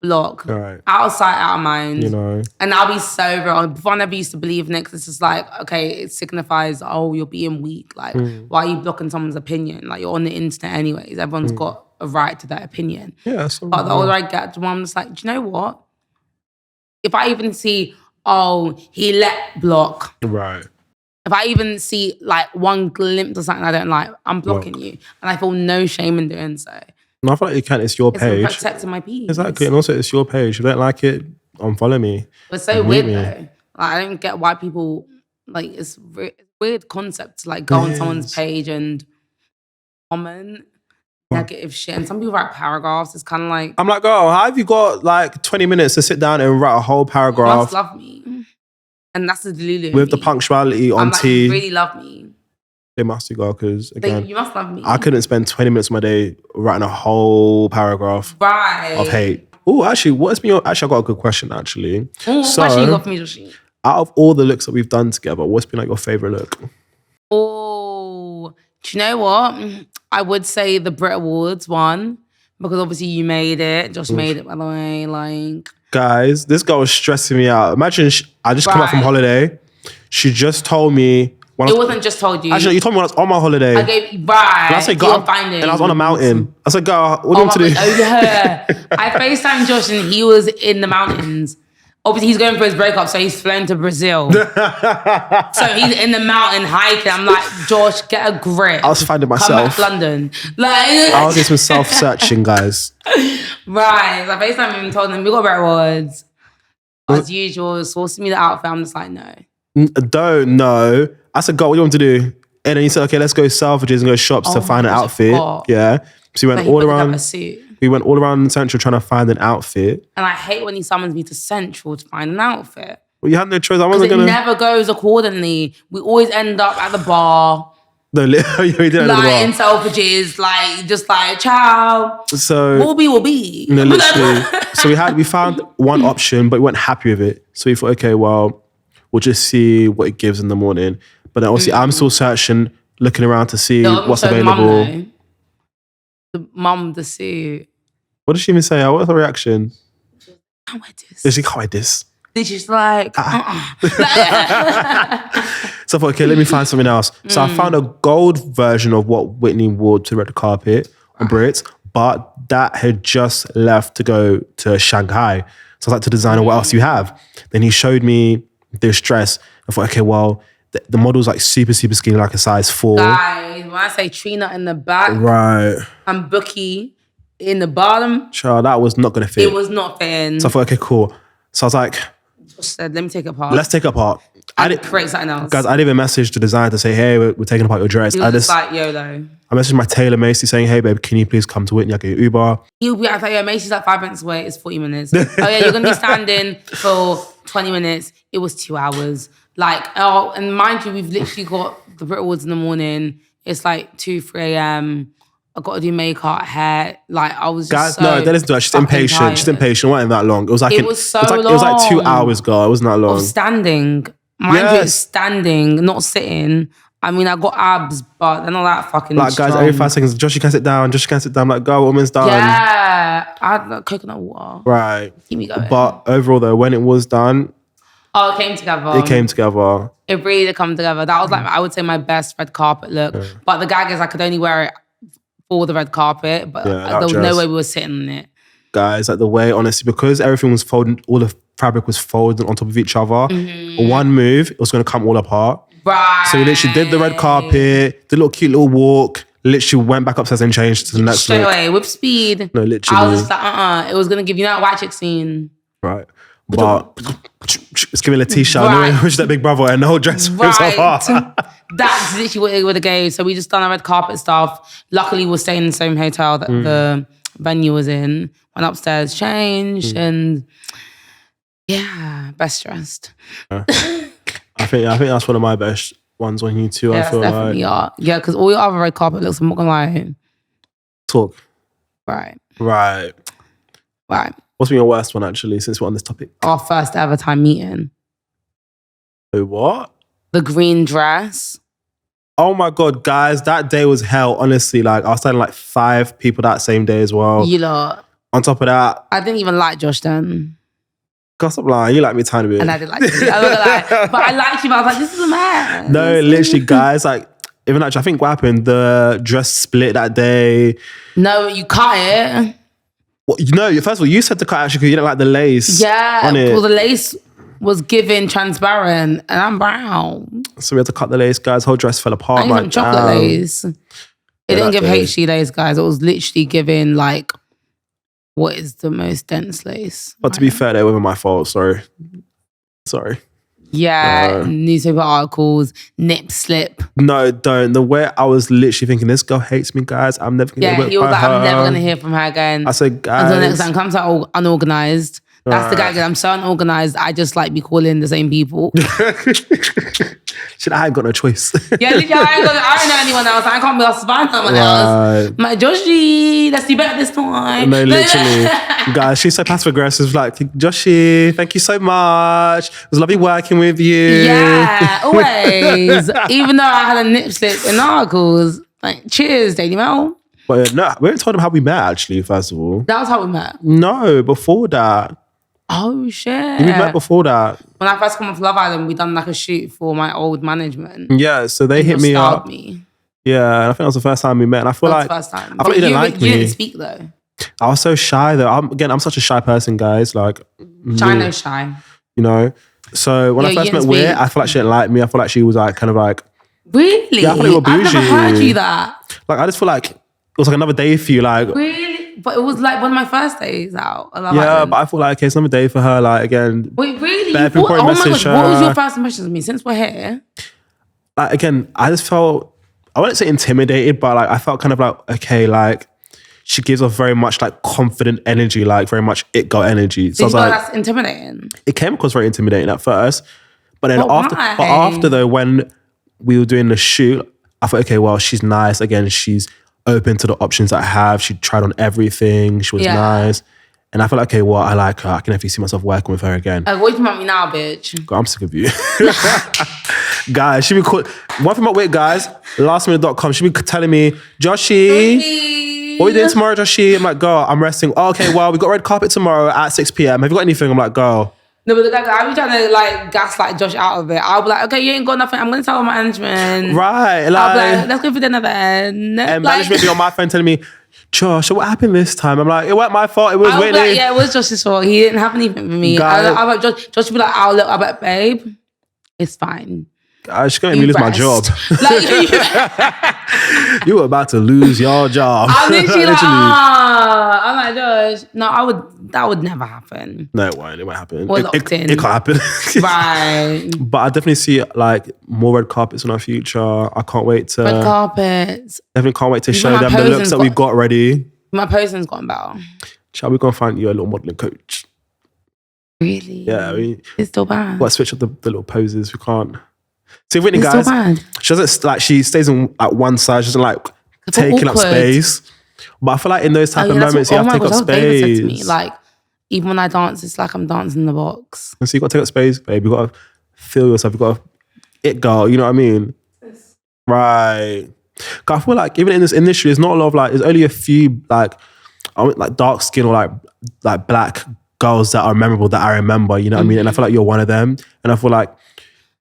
block. Right. Out of sight, out of mind. You know. And I'll be so wrong. Before I never used to believe in it, 'cause it's just like, okay, it signifies, oh, you're being weak. Like, why are you blocking someone's opinion? Like, you're on the internet anyways. Everyone's got a right to that opinion. Yeah. But the older I get, the more I'm just like, do you know what? If I even see, oh, he let block. Right. If I even see like one glimpse of something I don't like, I'm blocking you. And I feel no shame in doing so. No, I feel like you can't. It's your page. It's protecting my peace. Exactly. And also, it's your page. If you don't like it, unfollow me. It's so weird though. Like, I don't get why people, like, it's weird concept to like go on someone's page and comment negative shit. And some people write paragraphs. It's kind of like, I'm like, oh, how have you got like 20 minutes to sit down and write a whole paragraph? You must love me. And that's the delusion. With the punctuality on T. You really love me. They must go, because again, you must love me. I couldn't spend 20 minutes of my day writing a whole paragraph of hate. Oh, actually, actually, I got a good question, actually. What question you got for me, Joshi? Out of all the looks that we've done together, what's been like your favorite look? Oh, do you know what? I would say the Brit Awards one, because obviously you made it. Josh made it, by the way. Like, guys, this girl was stressing me out. Imagine I just come back from holiday. She just told me. It wasn't just told you. Actually, you told me when I was on my holiday. I gave you, right. And I said, girl, and I was on a mountain. I said, girl, what do you want to do? Oh, yeah. I FaceTimed Josh and he was in the mountains. Obviously, he's going for his breakup, so he's flown to Brazil. So he's in the mountain hiking. I'm like, Josh, get a grip. I was finding myself. Come back to London. Like, I was doing some self-searching, guys. Right. So I FaceTimed him and told him, we got better words. As usual, sourcing me the outfit. I'm just like, no. Don't know. I said, God, what do you want to do? And then he said, okay, let's go Selfridges and go shops to find an outfit. Yeah. So we went all around. We went all around Central trying to find an outfit. And I hate when he summons me to Central to find an outfit. Well, you had no choice. I wasn't going to. It never goes accordingly. We always end up at the bar. No, we did at the bar. In Selfridges, like, just like, ciao. So. Will be. No, literally. So we found one option, but we weren't happy with it. So we thought, okay, well, we'll just see what it gives in the morning. But then obviously I'm still searching, looking around to see what's available. The suit. What did she even say? What's her reaction? I can't wear this. She can't wear this. She's just like, So I thought, okay, let me find something else. So I found a gold version of what Whitney wore to the red carpet on Brits, but that had just left to go to Shanghai. So I was like, to designer, what else do you have? Then he showed me this dress. I thought, okay, well, the model's like super, super skinny, like a size 4. Guys, when I say Trina in the back, right, and Bookie in the bottom. Child, that was not going to fit. It was not fitting. So I thought, okay, cool. So I was like, just said, let me take it apart. Let's take it apart. I didn't create something else. Guys, I didn't even message the designer to say, hey, we're taking apart your dress. I just like, YOLO. I messaged my tailor Macy saying, hey, babe, can you please come to Whitney? I get your Uber. He'll be like, yeah, Macy's like 5 minutes away. It's 40 minutes. Oh, yeah, you're going to be standing for 20 minutes. It was 2 hours. Like, oh, and mind you, we've literally got the Brit Awards in the morning. It's like 2, 3 a.m. I got to do makeup, hair. Like, I was just Guys, no, listen to her. She's impatient. Tired. She's impatient. It wasn't that long. It was like, it was so long. It was like 2 hours, girl. It wasn't that long. Of standing. Mind you, it's standing, not sitting. I mean, I got abs, but they're not that fucking like, strong. guys, every 5 seconds, Josh, you can't sit down. Josh, you can't sit down. I'm like, girl, woman's done. Yeah. I had like, coconut water. Right. Keep me going. But overall, though, when it was done, it came together. It came together. It really did come together. That was like, I would say, my best red carpet look. Yeah. But the gag is I could only wear it for the red carpet, but there was no way we were sitting on it. Guys, like the way, honestly, because everything was folded, all the fabric was folded on top of each other, one move, it was going to come all apart. Right. So we literally did the red carpet, did a little cute little walk, literally went back upstairs and changed to the next straight away, with speed. No, literally. I was just like, it was going to give you that white chick scene. Right. but it's giving Letitia, Right. which is that big brother, and the whole dress goes off. That's literally what it would have gave. So we just done our red carpet stuff. Luckily, we were staying in the same hotel that the venue was in. Went upstairs, changed, and yeah, best dressed. I think that's one of my best ones on you too. Yeah, I feel definitely like are. Yeah, because all your other red carpet looks, I'm not gonna lie. talk. Right. What's been your worst one actually? Since we're on this topic, Our first ever time meeting. oh, what? The green dress. Oh my God, guys, that day was hell. Honestly, like I was telling like 5 people that same day as well. You lot. On top of that, I didn't even like Josh then. God, stop lying. You like me a tiny bit. And I did like you. I'm not gonna lie. But I liked you, but I was like, this is a man. No, literally, guys, like, even actually, I think what happened, the dress split that day. No, you cut it. Well, first of all, you said to cut actually because you didn't like the lace on it. Well, the lace was giving transparent and I'm brown. So we had to cut the lace, guys. Whole dress fell apart. I need some chocolate lace. It didn't give HD lace, guys. It was literally giving like, what is the most dense lace? But to be fair, they were my fault. Sorry. Yeah, newspaper articles, nip slip. No, don't. The way I was literally thinking, this girl hates me, guys. I'm never going to Yeah, he was like, I'm never going to hear from her again. I said, guys. Until next time, comes out unorganized. That's the guy again. I'm so unorganized. I just like be calling the same people. Shit, I ain't got no choice. Yeah, literally, I don't know anyone else. I can't be asked to find someone else. My Joshi, let's do better this time. No, literally. Guys, she's so passive aggressive. Like, Joshi, thank you so much. It was lovely working with you. Yeah, always. Even though I had a nip slip in articles. Like, cheers, Daily Mail. But no, we haven't told him how we met, actually, first of all. That was how we met. No, before that. Oh, shit. We met before that. When I first come off Love Island, we done like a shoot for my old management. Yeah, so they hit me up. Yeah, and I think that was the first time we met. And I feel like, first time. I thought you didn't like me. You didn't speak though. I was so shy though. I'm such a shy person, guys. Like, Shy, no shy. You know? So when I first met Whit, I feel like she didn't like me. I feel like she was like, kind of like. Really? Yeah, I thought you were bougie. I've never heard you that. Like, I just feel like it was like another day for you. Like, really? But it was like one of my first days out. Yeah, but I feel like, okay, it's another day for her. Like, again. Wait, really? Oh my gosh, what was your first impressions of me since we're here? Like, again, I just felt, I wouldn't say intimidated, but like, I felt kind of like, okay, like, she gives off very much like confident energy, like very much it girl energy. So I was like, that's intimidating. It came across very intimidating at first. But then after though, when we were doing the shoot, I thought, okay, well, she's nice. Again, she's open to the options that I have. She tried on everything. She was nice. And I felt like, okay, well, I like her. I can definitely see myself working with her again. What are you talking about me now, bitch? God, I'm sick of you. Guys, she be cool. One thing about Whit, guys, lastminute.com, she be telling me, Joshi, what are you doing tomorrow, Joshi? I'm like, girl, I'm resting. Oh, okay, well, we got red carpet tomorrow at 6 p.m. Have you got anything? I'm like, girl. No, but I be trying to like gaslight Josh out of it. I'll be like, okay, you ain't got nothing. I'm going to tell my management. Right. Like, I'll be like, let's go for dinner then. And management be on my phone telling me, Josh, what happened this time? I'm like, it wasn't my fault. It was Whitney. Like, yeah, it was Josh's fault. He didn't have anything for me. I'm like, Josh would be like, I'll look. I'm like, babe, it's fine. She's going to lose my job. Like, you were about to lose your job. I'm literally like, I'm like, Josh, no, that would never happen. No, it won't. It won't happen. We're locked in. It can't happen. Right. But I definitely see like more red carpets in our future. I can't wait to... Red carpets. Definitely can't wait to show them the looks that we've got ready. My posing's gotten better. Shall we go and find you a little modelling coach? Really? Yeah. It's still bad. What, switch up the little poses. We can't... See, Whitney, it's guys, so bad. she doesn't like, she stays on like one side, she doesn't like taking up space. But I feel like in those type of moments, you have to take up space. David said to me, like, even when I dance, it's like I'm dancing in the box. And so you got to take up space, babe. You got to feel yourself. You got to it, girl. You know what I mean? Yes. Right. I feel like even in this industry, there's not a lot of like, there's only a few like dark skin or like black girls that are memorable that I remember. You know what I mean? And I feel like you're one of them. And I feel like,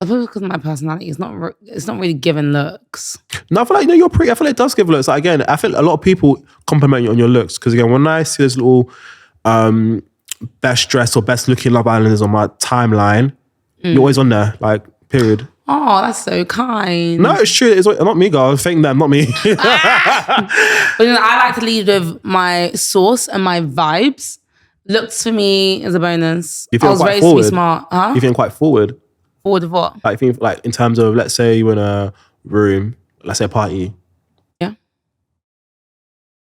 I feel because of my personality, it's not really giving looks. No, I feel like, you're pretty. I feel like it does give looks. Like, again, I feel a lot of people compliment you on your looks. Because again, when I see those little best dressed or best looking Love Islanders on my timeline, you're always on there, like, period. Oh, that's so kind. No, it's true. It's not me, girl. Thank them, not me. But I like to lead with my sauce and my vibes. Looks for me is a bonus. You I feel was quite raised forward? to be smart. Huh? You feeling quite forward? Forward of what? Like, think like in terms of, let's say you're in a room, let's say a party. Yeah.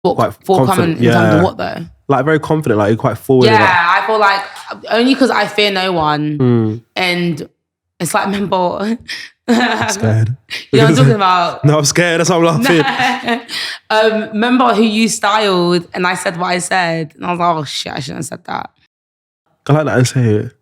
Quite Forthcoming in terms of what though? Like very confident, like you're quite forward. Yeah, I feel like only because I fear no one. And it's like, remember... I'm scared. You know what I'm talking about? No, I'm scared. That's why I'm laughing. Remember who you styled and I said what I said? And I was like, oh shit, I shouldn't have said that. I like that and say it.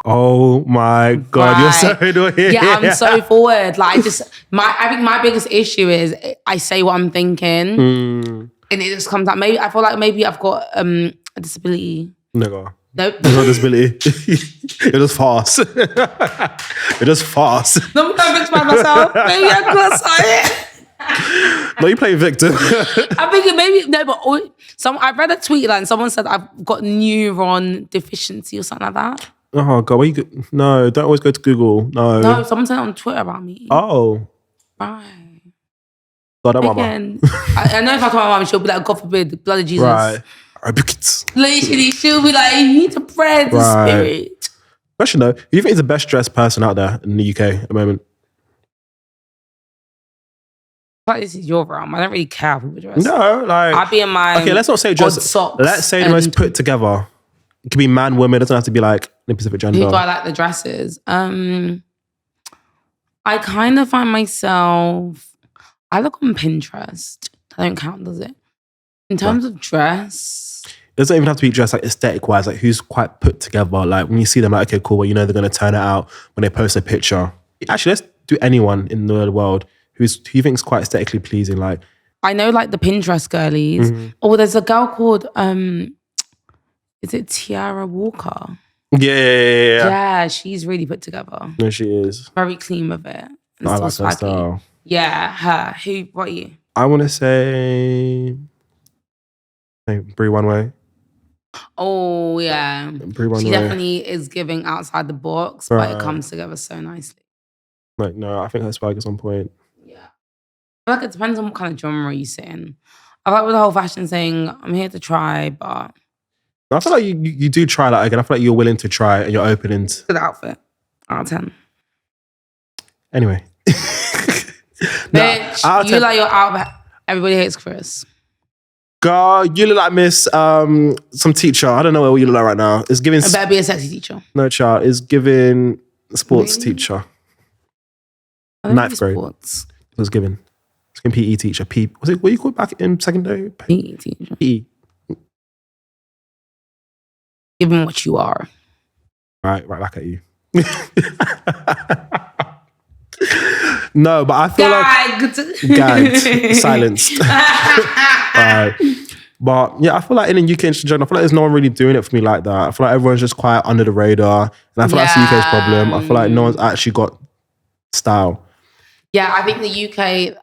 Oh my God, you're so annoying. Yeah, I'm so forward. Like I think my biggest issue is I say what I'm thinking and it just comes out. I feel like maybe I've got a disability. Nigga. Nope. There's no disability. You're just fast. You're just fast. No, I'm trying to explain myself. Maybe I could say it. No, you play victim. I'm thinking maybe, no, but I read a tweet and someone said I've got neuron deficiency or something like that. Oh God, where you go? No, don't always go to Google. No, someone said it on Twitter about me. Oh. Right. God, that mama. Again, I know if I tell my mum, she'll be like, God forbid, the blood of Jesus. Right. Literally, she'll be like, you need to pray the spirit. Question though, who do you think is the best dressed person out there in the UK at the moment? Like, this is your realm. I don't really care how people dress. No, like... I'd be in my... Okay, let's not say just... Let's say the most put together. It could be man, woman. It doesn't have to be like in a specific gender. Who do I like the dresses? I kind of find myself... I look on Pinterest. That don't count, does it? In terms of dress... It doesn't even have to be dressed like aesthetic wise, like who's quite put together. Like when you see them, like, okay, cool, well, you know they're going to turn it out when they post a picture. Actually, let's do anyone in the world who you think is quite aesthetically pleasing. Like, I know like the Pinterest girlies. Oh, there's a girl called, is it Tiara Walker? Yeah. Yeah, she's really put together. No, she is. Very clean with it. And I like her style. Yeah, her. What are you? I want to say... Brie One Way. Oh, yeah. She definitely is giving outside the box, but it comes together so nicely. Like, no, I think her swag is on point. Yeah. I feel like it depends on what kind of genre you sit in. I like with the whole fashion thing, I'm here to try, but... I feel like you do try that again. I feel like you're willing to try and you're open into... Good outfit. Out of 10. Anyway. Bitch, you like your outfit. Everybody hates Chris. Girl, you look like Miss some teacher. I don't know what you look like right now. It's giving... I better be a sexy teacher. No, child. It's giving sports teacher. Ninth grade. Sports. It was giving. It's giving PE teacher. Was it what you called back in secondary? PE teacher. PE. Given what you are. Right back at you. No, but I feel gagged, silenced. But yeah, I feel like in the UK in general, I feel like there's no one really doing it for me like that. I feel like everyone's just quite under the radar, and I feel like that's the UK's problem. I feel like no one's actually got style. Yeah, I think the UK,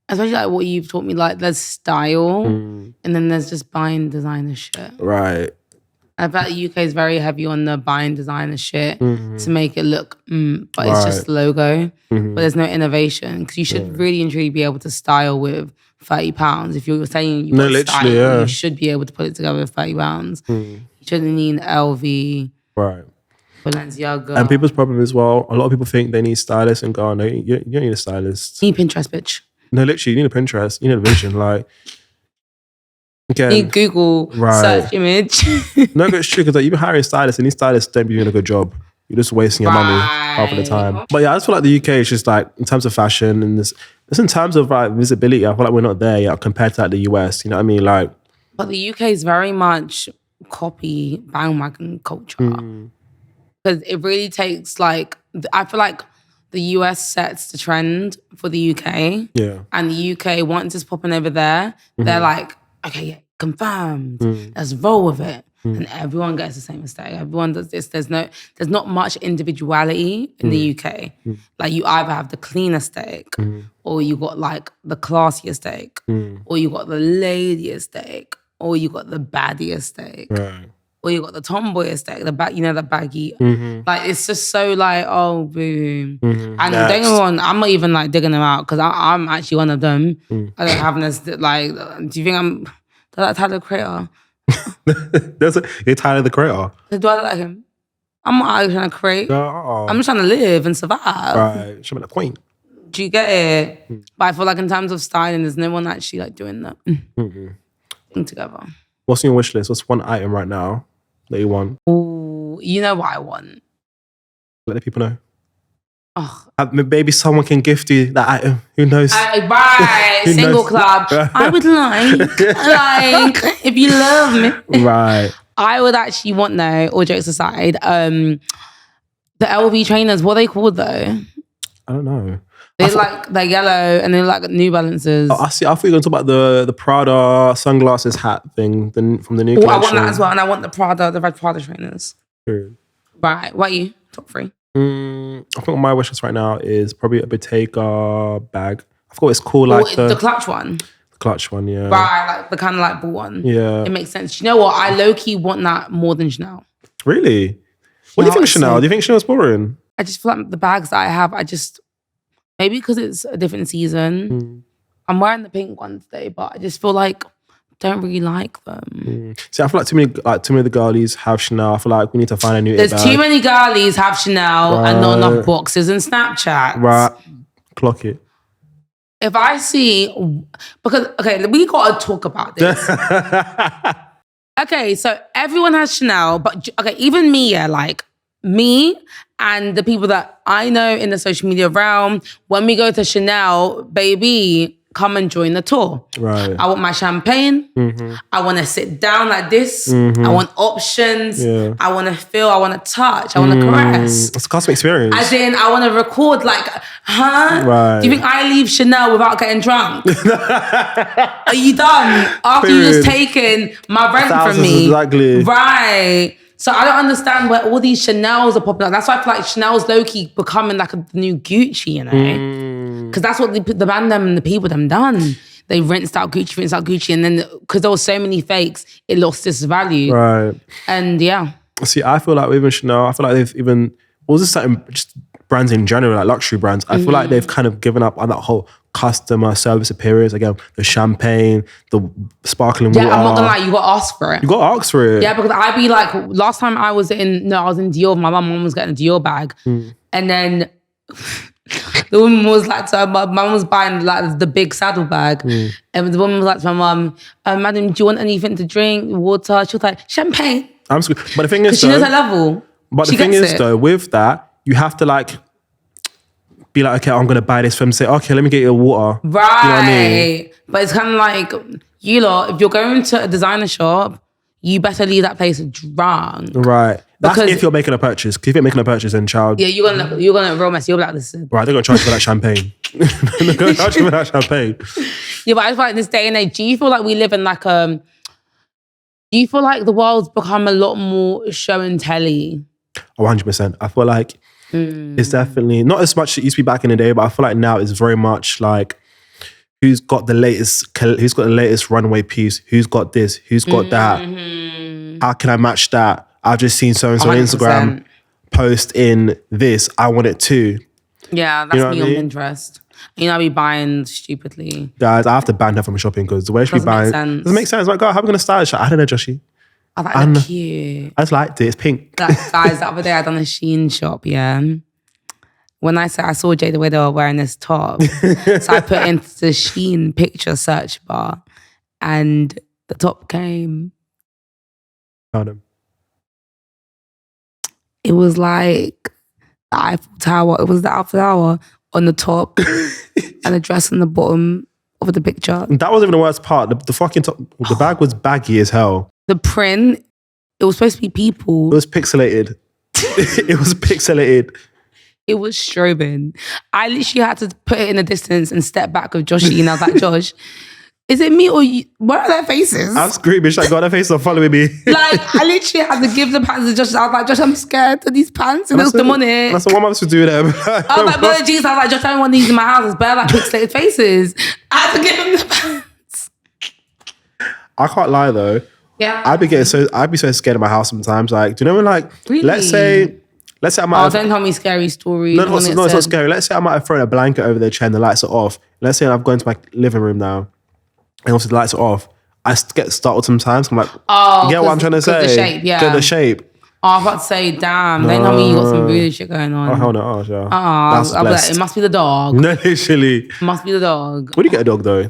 especially like what you've taught me, like there's style and then there's just buying designer shit. Right. I feel like the UK is very heavy on the buying designer shit to make it look, but it's just logo. But there's no innovation because you should really and truly be able to style with £30. If you're saying you want style, you should be able to put it together with £30. You shouldn't need LV. Right. Balenciaga. And people's problem as well, a lot of people think they need stylists and go, no, you don't need a stylist. You need Pinterest, bitch. No, literally, you need a Pinterest. You need a vision. Like, again, you need Google search image. No, but it's true because like, you've been hiring stylists and these stylists don't be doing a good job. You're just wasting your money half of the time. But yeah, I just feel like the UK is just like, in terms of fashion and this in terms of like visibility, I feel like we're not there yet compared to like the US. You know what I mean? Like, but the UK is very much copy bandwagon culture. Because it really takes like, I feel like the US sets the trend for the UK. Yeah. And the UK, once it's popping over there, they're like, okay, yeah, confirmed. Let's roll with it. And everyone gets the same mistake. Everyone does this. There's not much individuality in the UK. Like you either have the clean aesthetic, or you got like the classy aesthetic, or you got the lady aesthetic, or you got the baddie aesthetic. Right. Or you got the tomboy aesthetic, the baggy. Like it's just so like, oh, boom. And don't get me wrong, I'm not even like digging them out because I'm actually one of them. I don't have this like. Do you think I'm that type of creator? You're Tyler the Creator. Do I look like him? I'm not out trying to create. I'm just trying to live and survive. Right. Should be the queen. Do you get it? But I feel like in terms of styling, there's no one actually like doing that thing together. What's on your wish list? What's one item right now that you want? Ooh, you know what I want? Let the people know. Oh. Maybe someone can gift you that item. Who knows? Right. Who Single knows? club. I would like, if you love me. Right. I would actually want though, all jokes aside, the LV trainers, what are they called though? I don't know. They're yellow and they're like New Balances. Oh, I see. I thought you were going to talk about the Prada sunglasses hat thing from the new collection. I want that as well, and I want the red Prada trainers. True. Right. What are you? Top 3? I think my wish list right now is probably a Bottega bag. I forgot what it's called. Like the clutch one. The clutch one, yeah. Right, like the kind of like ball one. Yeah. It makes sense. You know what? I low-key want that more than Chanel. Really? What do you think of Chanel? Do you think Chanel's boring? I just feel like the bags that I have, maybe because it's a different season. I'm wearing the pink one today, but I just feel like I don't really like them. See, I feel like too many of the girlies have Chanel. I feel like we need to find a new There's bag. too many girlies have Chanel and not enough boxes and Snapchat. Right. Clock it. If I see, we got to talk about this. Okay, so everyone has Chanel, but even me, like me and the people that I know in the social media realm, when we go to Chanel, baby, come and join the tour. Right. I want my champagne. I want to sit down like this. I want options. Yeah. I want to feel. I want to touch. I want to caress. It's a custom experience. As in, I want to record like, Right. Do you think I leave Chanel without getting drunk? Are you done? After you just taken my rent from me? Exactly. Right. So I don't understand where all these Chanels are popping up. That's why I feel like Chanel's low-key becoming like a new Gucci, you know? Because that's what the band them and the people them done. They rinsed out Gucci, and then because there were so many fakes, it lost its value. Right. And yeah. See, I feel like even Chanel, I feel like they've even, all this certain just brands in general, like luxury brands, I feel like they've kind of given up on that whole customer service appearance. Again, the champagne, the sparkling water. Yeah, I'm not gonna lie, you got to ask for it. You got to ask for it. Yeah, because I'd be like, last time I was in Dior, my mum was getting a Dior bag. And then the woman was like, my mum was buying like the big saddle bag. And the woman was like to my mum, madam, do you want anything to drink? Water? She was like, champagne. But the thing is, she knows her level. But the thing is, though, with that, you have to like be like, okay, I'm gonna buy this for them. Say, okay, let me get you a water. Right. You know what I mean? But it's kind of like, you lot, if you're going to a designer shop, you better leave that place drunk. Right. That's because if you're making a purchase. Because if you're making a purchase, then child. Yeah, you're gonna look real messy. You're like, listen. Right, they're gonna charge you for that champagne. They're gonna charge you for that champagne. Yeah, but I feel like in this day and age, do you feel like we live in like do you feel like the world's become a lot more show and telly? 100%. I feel like it's definitely not as much as it used to be back in the day, but I feel like now it's very much like who's got the latest runway piece, who's got this, who's got that. How can I match that? I've just seen so-and-so on Instagram post in this. I want it too. Yeah, that's me on Pinterest. You know, I be buying stupidly. Guys, I have to ban her from shopping because the way she be buying doesn't make sense. Like, God, how are we gonna style it? I don't know, Joshie. I thought it cute. I just liked it. It's pink. Like, guys, the other day I done a Shein shop, yeah. When I saw Jay the way they were wearing this top, so I put into the Shein picture search bar, and the top came. Found him. It was like the Eiffel Tower. It was the Eiffel Tower on the top and the dress on the bottom of the picture. That wasn't even the worst part. The fucking top, the bag was baggy as hell. The print, it was supposed to be people. It was pixelated. It was pixelated. It was strobing. I literally had to put it in the distance and step back with Joshie, and I was like, Josh, is it me or you? Where are their faces? I'm screaming. She's like, God, their faces are following me. Like, I literally had to give the pants to Josh. I was like, Josh, I'm scared of these pants. And there's them on it. That's what I'm supposed to do there. I was like, but jeez, I was like, Josh, I don't want these in my house. It's bare like pixelated faces. I had to give him the pants. I can't lie though. Yeah. I'd be so scared of my house sometimes. Like, do you know when like, really? let's say I might don't tell me scary stories. No, it's not scary. Let's say I might have thrown a blanket over their chair and the lights are off. Let's say I've gone to my living room now and also the lights are off. I get startled sometimes. I'm like, Oh, you get what I'm trying to say? The shape, yeah. Get the shape. Oh, I was about to say, damn. They tell me you got some weird shit going on. Oh, hell no. Oh, sure. I'll be like, it must be the dog. No, literally. It must be the dog. Where do you get a dog, though?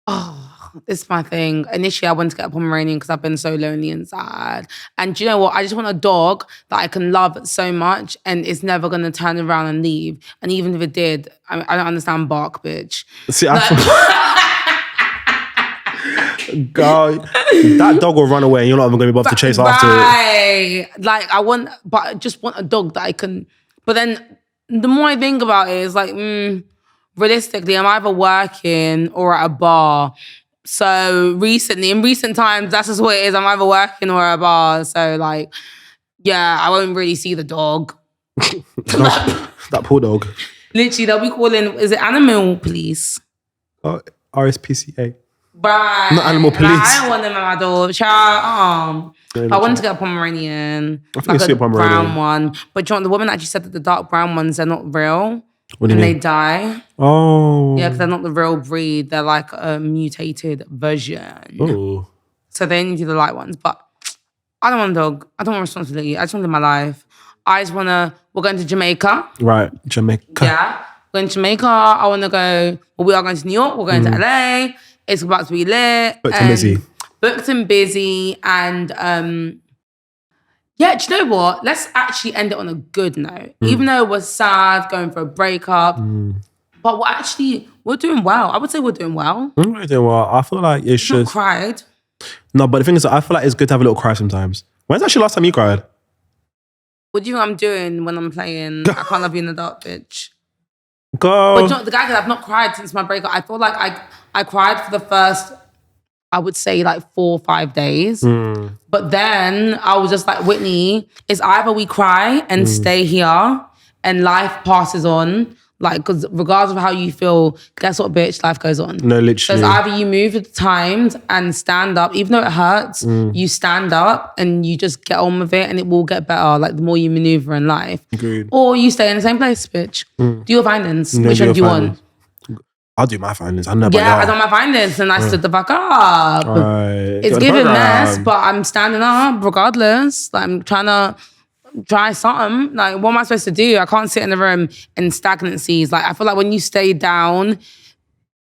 Oh, this is my thing. Initially, I wanted to get a Pomeranian because I've been so lonely and sad. And do you know what? I just want a dog that I can love so much and it's never going to turn around and leave. And even if it did, I don't understand bark, bitch. See, God, that dog will run away and you're not even going to be able to chase after it. Like, I just want a dog that I can. But then the more I think about it, it's like, realistically, I'm either working or at a bar. So in recent times, that's just what it is. I'm either working or at a bar. So like, yeah, I won't really see the dog. That poor dog. Literally, they'll be calling, is it animal police? RSPCA. Right. Not animal police. Like, I don't want them at my door. Child, I wanted to get a Pomeranian. I think like a brown one. But John, the woman actually said that the dark brown ones, they're not real. What do you mean? They die. Oh. Yeah, because they're not the real breed. They're like a mutated version. Ooh. So they only do the light ones. But I don't want a dog. I don't want responsibility. I just want to live my life. We're going to Jamaica. Right, Jamaica. Yeah. We're going to Jamaica. I want to go, we are going to New York. We're going to LA. It's about to be lit. Booked and busy. Booked and busy. And yeah, do you know what? Let's actually end it on a good note. Even though we're sad, going for a breakup. But we're doing well. I would say we're doing well. We're doing well. I feel like it should. Not cried. No, but the thing is, I feel like it's good to have a little cry sometimes. When's actually the last time you cried? What do you think I'm doing when I'm playing I Can't Love You in the Dark, bitch? Go. But you know, the guy that I've not cried since my breakup. I feel like I cried for the first, I would say like 4 or 5 days. But then I was just like, Whitney, it's either we cry and stay here and life passes on. Like, because regardless of how you feel, guess what, bitch, life goes on. No, literally. So it's either you move with the times and stand up, even though it hurts, you stand up and you just get on with it and it will get better, like the more you maneuver in life. Agreed. Or you stay in the same place, bitch. Do your findings. No, Which one do you want? I'll do my findings. I know about I done my findings and I stood the fuck up. Right. It's giving mess, but I'm standing up regardless. Like, I'm trying to try something. Like, what am I supposed to do? I can't sit in the room in stagnancies. Like, I feel like when you stay down,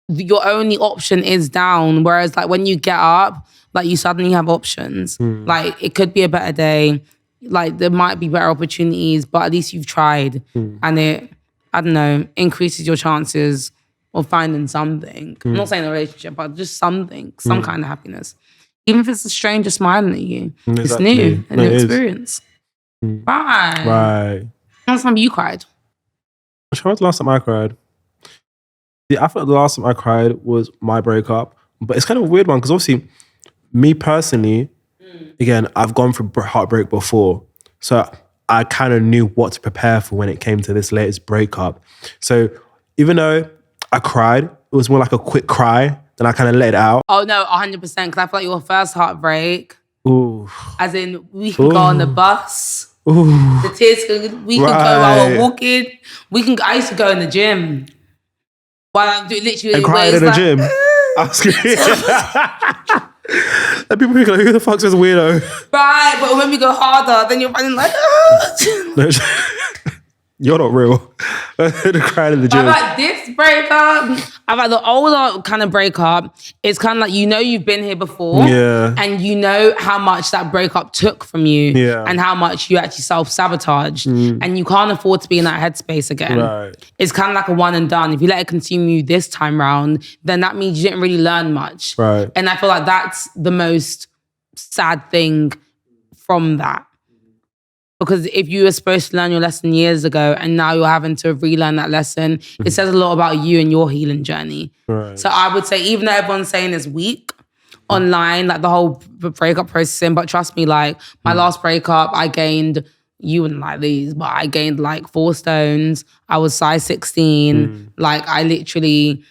your only option is down. Whereas like when you get up, like you suddenly have options. Like, it could be a better day. Like, there might be better opportunities, but at least you've tried. And it, I don't know, increases your chances of finding something. I'm not saying a relationship, but just something, some kind of happiness. Even if it's a stranger smiling at you. Exactly. It's new, a new experience. Right. Last time you cried? When was the last time I cried? Yeah, I thought the last time I cried was my breakup. But it's kind of a weird one because obviously, me personally, again, I've gone through heartbreak before. So I kind of knew what to prepare for when it came to this latest breakup. So even though I cried, it was more like a quick cry, then I kind of let it out. Oh no, 100%. Because I feel like your first heartbreak, Ooh. as in we can go on the bus, Ooh. the tears, we can go while we're walking. I used to go in the gym. While I'm doing literally... And crying in the gym. I was kidding. And people think like, who the fuck's this weirdo? Right, but when we go harder, then you're running like... You're not real. Crying in the gym. I've had this breakup. I've had the older kind of breakup. It's kind of like, you know, you've been here before. Yeah. And you know how much that breakup took from you. Yeah. And how much you actually self-sabotaged. And you can't afford to be in that headspace again. Right. It's kind of like a one and done. If you let it consume you this time round, then that means you didn't really learn much. Right. And I feel like that's the most sad thing from that. Because if you were supposed to learn your lesson years ago and now you're having to relearn that lesson, it says a lot about you and your healing journey. Right. So I would say, even though everyone's saying it's weak online, like the whole breakup processing, but trust me, like my last breakup, I gained, you wouldn't like these, but I gained like 4 stones. I was size 16. Like I literally,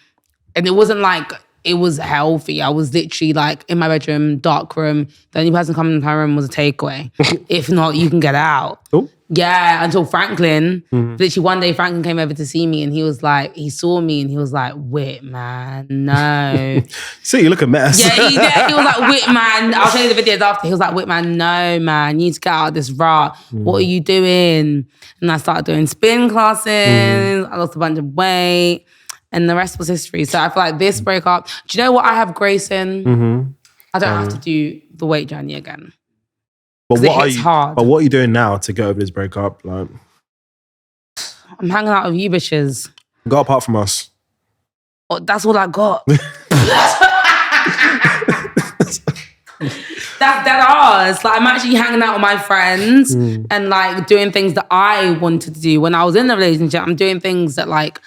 and it wasn't like it was healthy. I was literally like in my bedroom, dark room. The only person coming in my room was a takeaway. If not, you can get out. Oh. Yeah, until Franklin. Literally one day Franklin came over to see me and he was like, he saw me and he was like, Whit, man, no. See, you look a mess. Yeah, he was like, Whit, man. I'll show you the videos after. He was like, Whit, man, no, man, you need to get out of this rut. What are you doing? And I started doing spin classes. I lost a bunch of weight. And the rest was history. So I feel like this breakup, do you know what I have grace in? I don't have to do the weight journey again. But what hard. But what are you doing now to get over this breakup? Like, I'm hanging out with you bitches. Go apart from us. Oh, that's all I got. That's dead ours. Like, I'm actually hanging out with my friends and like doing things that I wanted to do when I was in the relationship. I'm doing things that like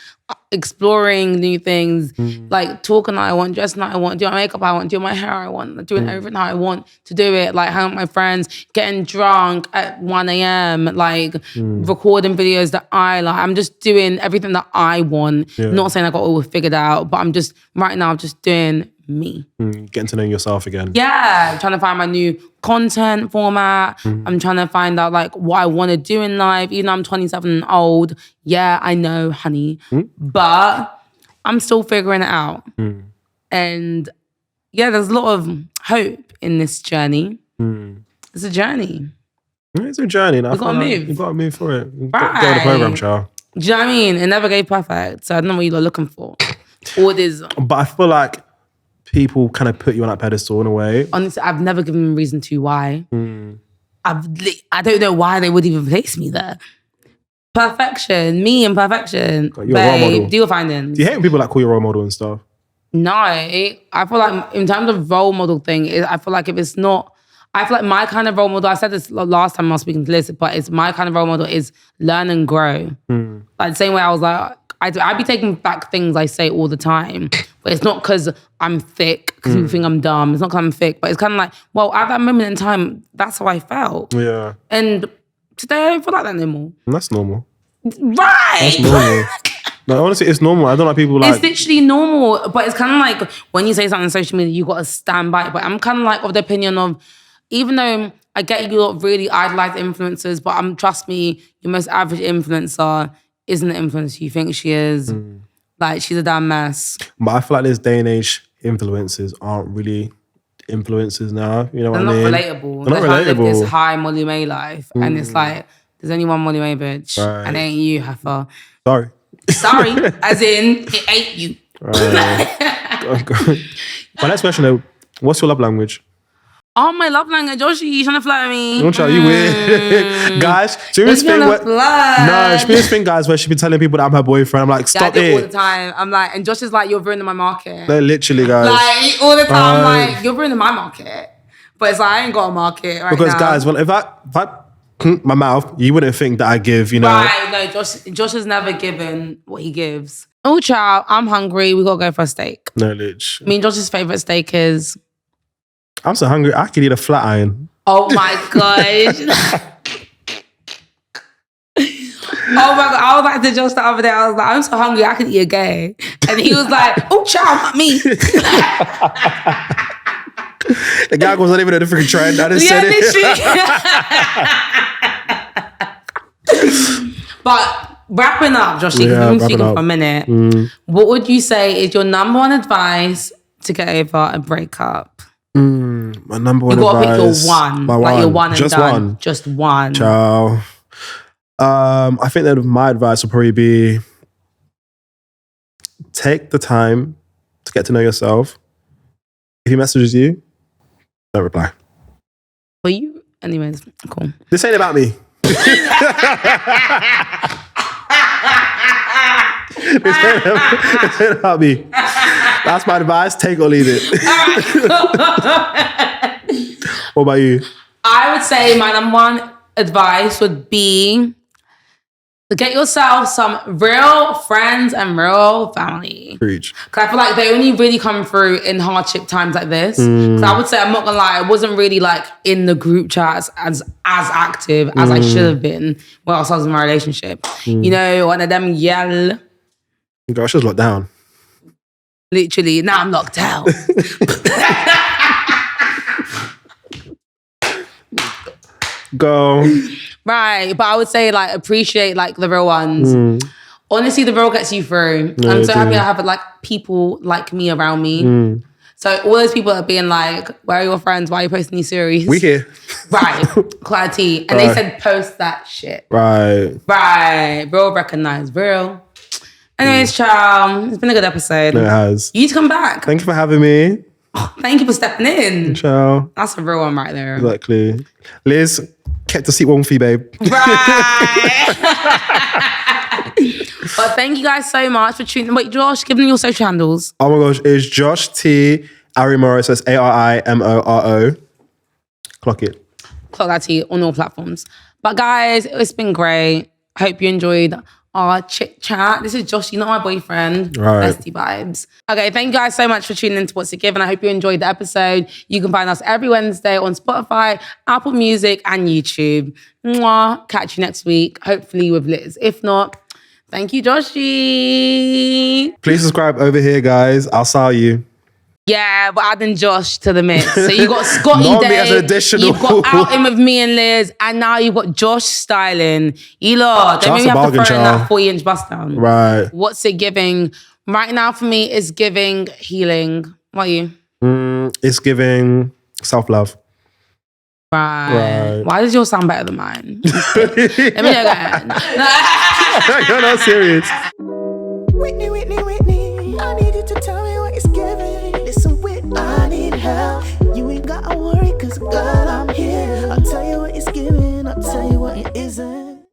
exploring new things, like talking that I want, dressing that I want, doing my makeup I want, doing my hair I want, doing everything how I want to do it, like hanging out with my friends, getting drunk at 1 a.m, like recording videos that I like. I'm just doing everything that I want. Not saying I got it all figured out, but I'm just, right now, I'm just doing me. Getting to know yourself again. Yeah, I'm trying to find my new content format. I'm trying to find out like what I want to do in life. Even though I'm 27 and old. Yeah, I know, honey. But I'm still figuring it out. And yeah, there's a lot of hope in this journey. It's a journey. It's a journey. You gotta move. You gotta move for it. Right. Go on the program, child. Do you know what I mean? It never gave perfect. So I don't know what you're looking for. Or it is. But I feel like people kind of put you on that pedestal in a way. Honestly, I've never given them a reason to why. I don't know why they would even place me there. Perfection, me and perfection. You're a role model. Do your findings. Do you hate when people like call you a role model and stuff? No, I feel like in terms of role model thing, I feel like if it's not, I feel like my kind of role model, I said this last time I was speaking to Liz, but it's my kind of role model is learn and grow. Like the same way I was like, I be taking back things I say all the time, but it's not because I'm thick, because people think I'm dumb. It's not because I'm thick, but it's kind of like, well, at that moment in time, that's how I felt. Yeah. And today I don't feel like that anymore. And that's normal. Right. That's normal. No, honestly, it's normal. I don't like people like... It's literally normal, but it's kind of like when you say something on social media, you got to stand by it. But I'm kind of like of the opinion of, even though I get you lot really idolize influencers, but trust me, your most average influencer isn't the influencer you think she is. Like, she's a damn mess. But I feel like this day and age, influencers aren't really influencers now. You know what I mean? They're not relatable. They're trying to live this high Molly May life. And it's like, there's only one Molly May bitch. Right. And it ain't you, Heifer. Sorry. Sorry, as in, it ain't you. My next question though, what's your love language? Oh, my love language. Joshi, you trying to flirt me? Don't try, you weird. Guys, she was thing where... No, she was thing, guys, where she been telling people that I'm her boyfriend. I'm like, stop it. all the time. I'm like, and Josh is like, you're ruining my market. No, literally, guys. Like, all the time, I'm like, you're ruining my market. But it's like, I ain't got a market right because, now. guys, well, if I my mouth, you wouldn't think that I give, you know. Right, no, Josh has never given what he gives. Oh, child, I'm hungry. We gotta go for a steak. No, literally. I mean, Josh's favorite steak is... I'm so hungry, I could eat a flat iron. Oh my gosh. Oh my God, I was like to Josh the other day, I was like, I'm so hungry, I could eat a gay. And he was like, oh, child, not me. The guy was not even a different trend. I just said it. But wrapping up, Josh, you've been speaking for a minute. What would you say is your number one advice to get over a breakup? My number one advice. You gotta pick your one. Like your one and just done. One. Just one. Ciao. I think that my advice would probably be take the time to get to know yourself. If he messages you, don't reply. For you? Anyways, cool. This ain't about me. This ain't about me. That's my advice. Take or leave it. What about you? I would say my number one advice would be to get yourself some real friends and real family. Preach. Because I feel like they only really come through in hardship times like this. Because I would say, I'm not gonna lie, I wasn't really like in the group chats as active as I should have been when I was in my relationship. You know, one of them yell. Gosh, just locked down. Literally, now I'm locked out. Go. Right, but I would say like appreciate like the real ones. Honestly, the real gets you through. Yeah, I'm so happy I have like people like me around me. So all those people are being like, where are your friends? Why are you posting these series? We here. Right, clarity. And they said post that shit. Right. Real recognize, real. Anyways, child, it's been a good episode. No, it has. You need to come back. Thank you for having me. Thank you for stepping in. Ciao. That's a real one right there. Exactly. Liz, kept the seat warm for you, babe. Right. But thank you guys so much for tuning in. Wait, Josh, give them your social handles. Oh my gosh, it's Josh T. Arimoro. So it's ARIMORO. Clock it. Clock that T on all platforms. But guys, it's been great. Hope you enjoyed our chit chat. This is Josh, not my boyfriend. Right. Bestie vibes. Okay, thank you guys so much for tuning in to What's It Given. I hope you enjoyed the episode. You can find us every Wednesday on Spotify, Apple Music, and YouTube. Mwah. Catch you next week, hopefully with Liz. If not, thank you, Joshy. Please subscribe over here, guys. I'll sell you. Yeah, we're adding Josh to the mix. So you got Scotty Not me Day, as an additional. you've got Outing with me and Liz, and now you've got Josh styling. Don't That's maybe a have to bargain, throw in child. that 40-inch bust down. Right. What's it giving? Right now for me, it's giving healing. What are you? It's giving self-love. Right. Why does yours sound better than mine? Let me go again. You're not serious. Whitney, Whitney, Whitney, I need you to tell me what it's giving. Listen, Whitney, I need help. You ain't gotta worry, cause girl, I'm here. I'll tell you what it's giving, I'll tell you what it isn't.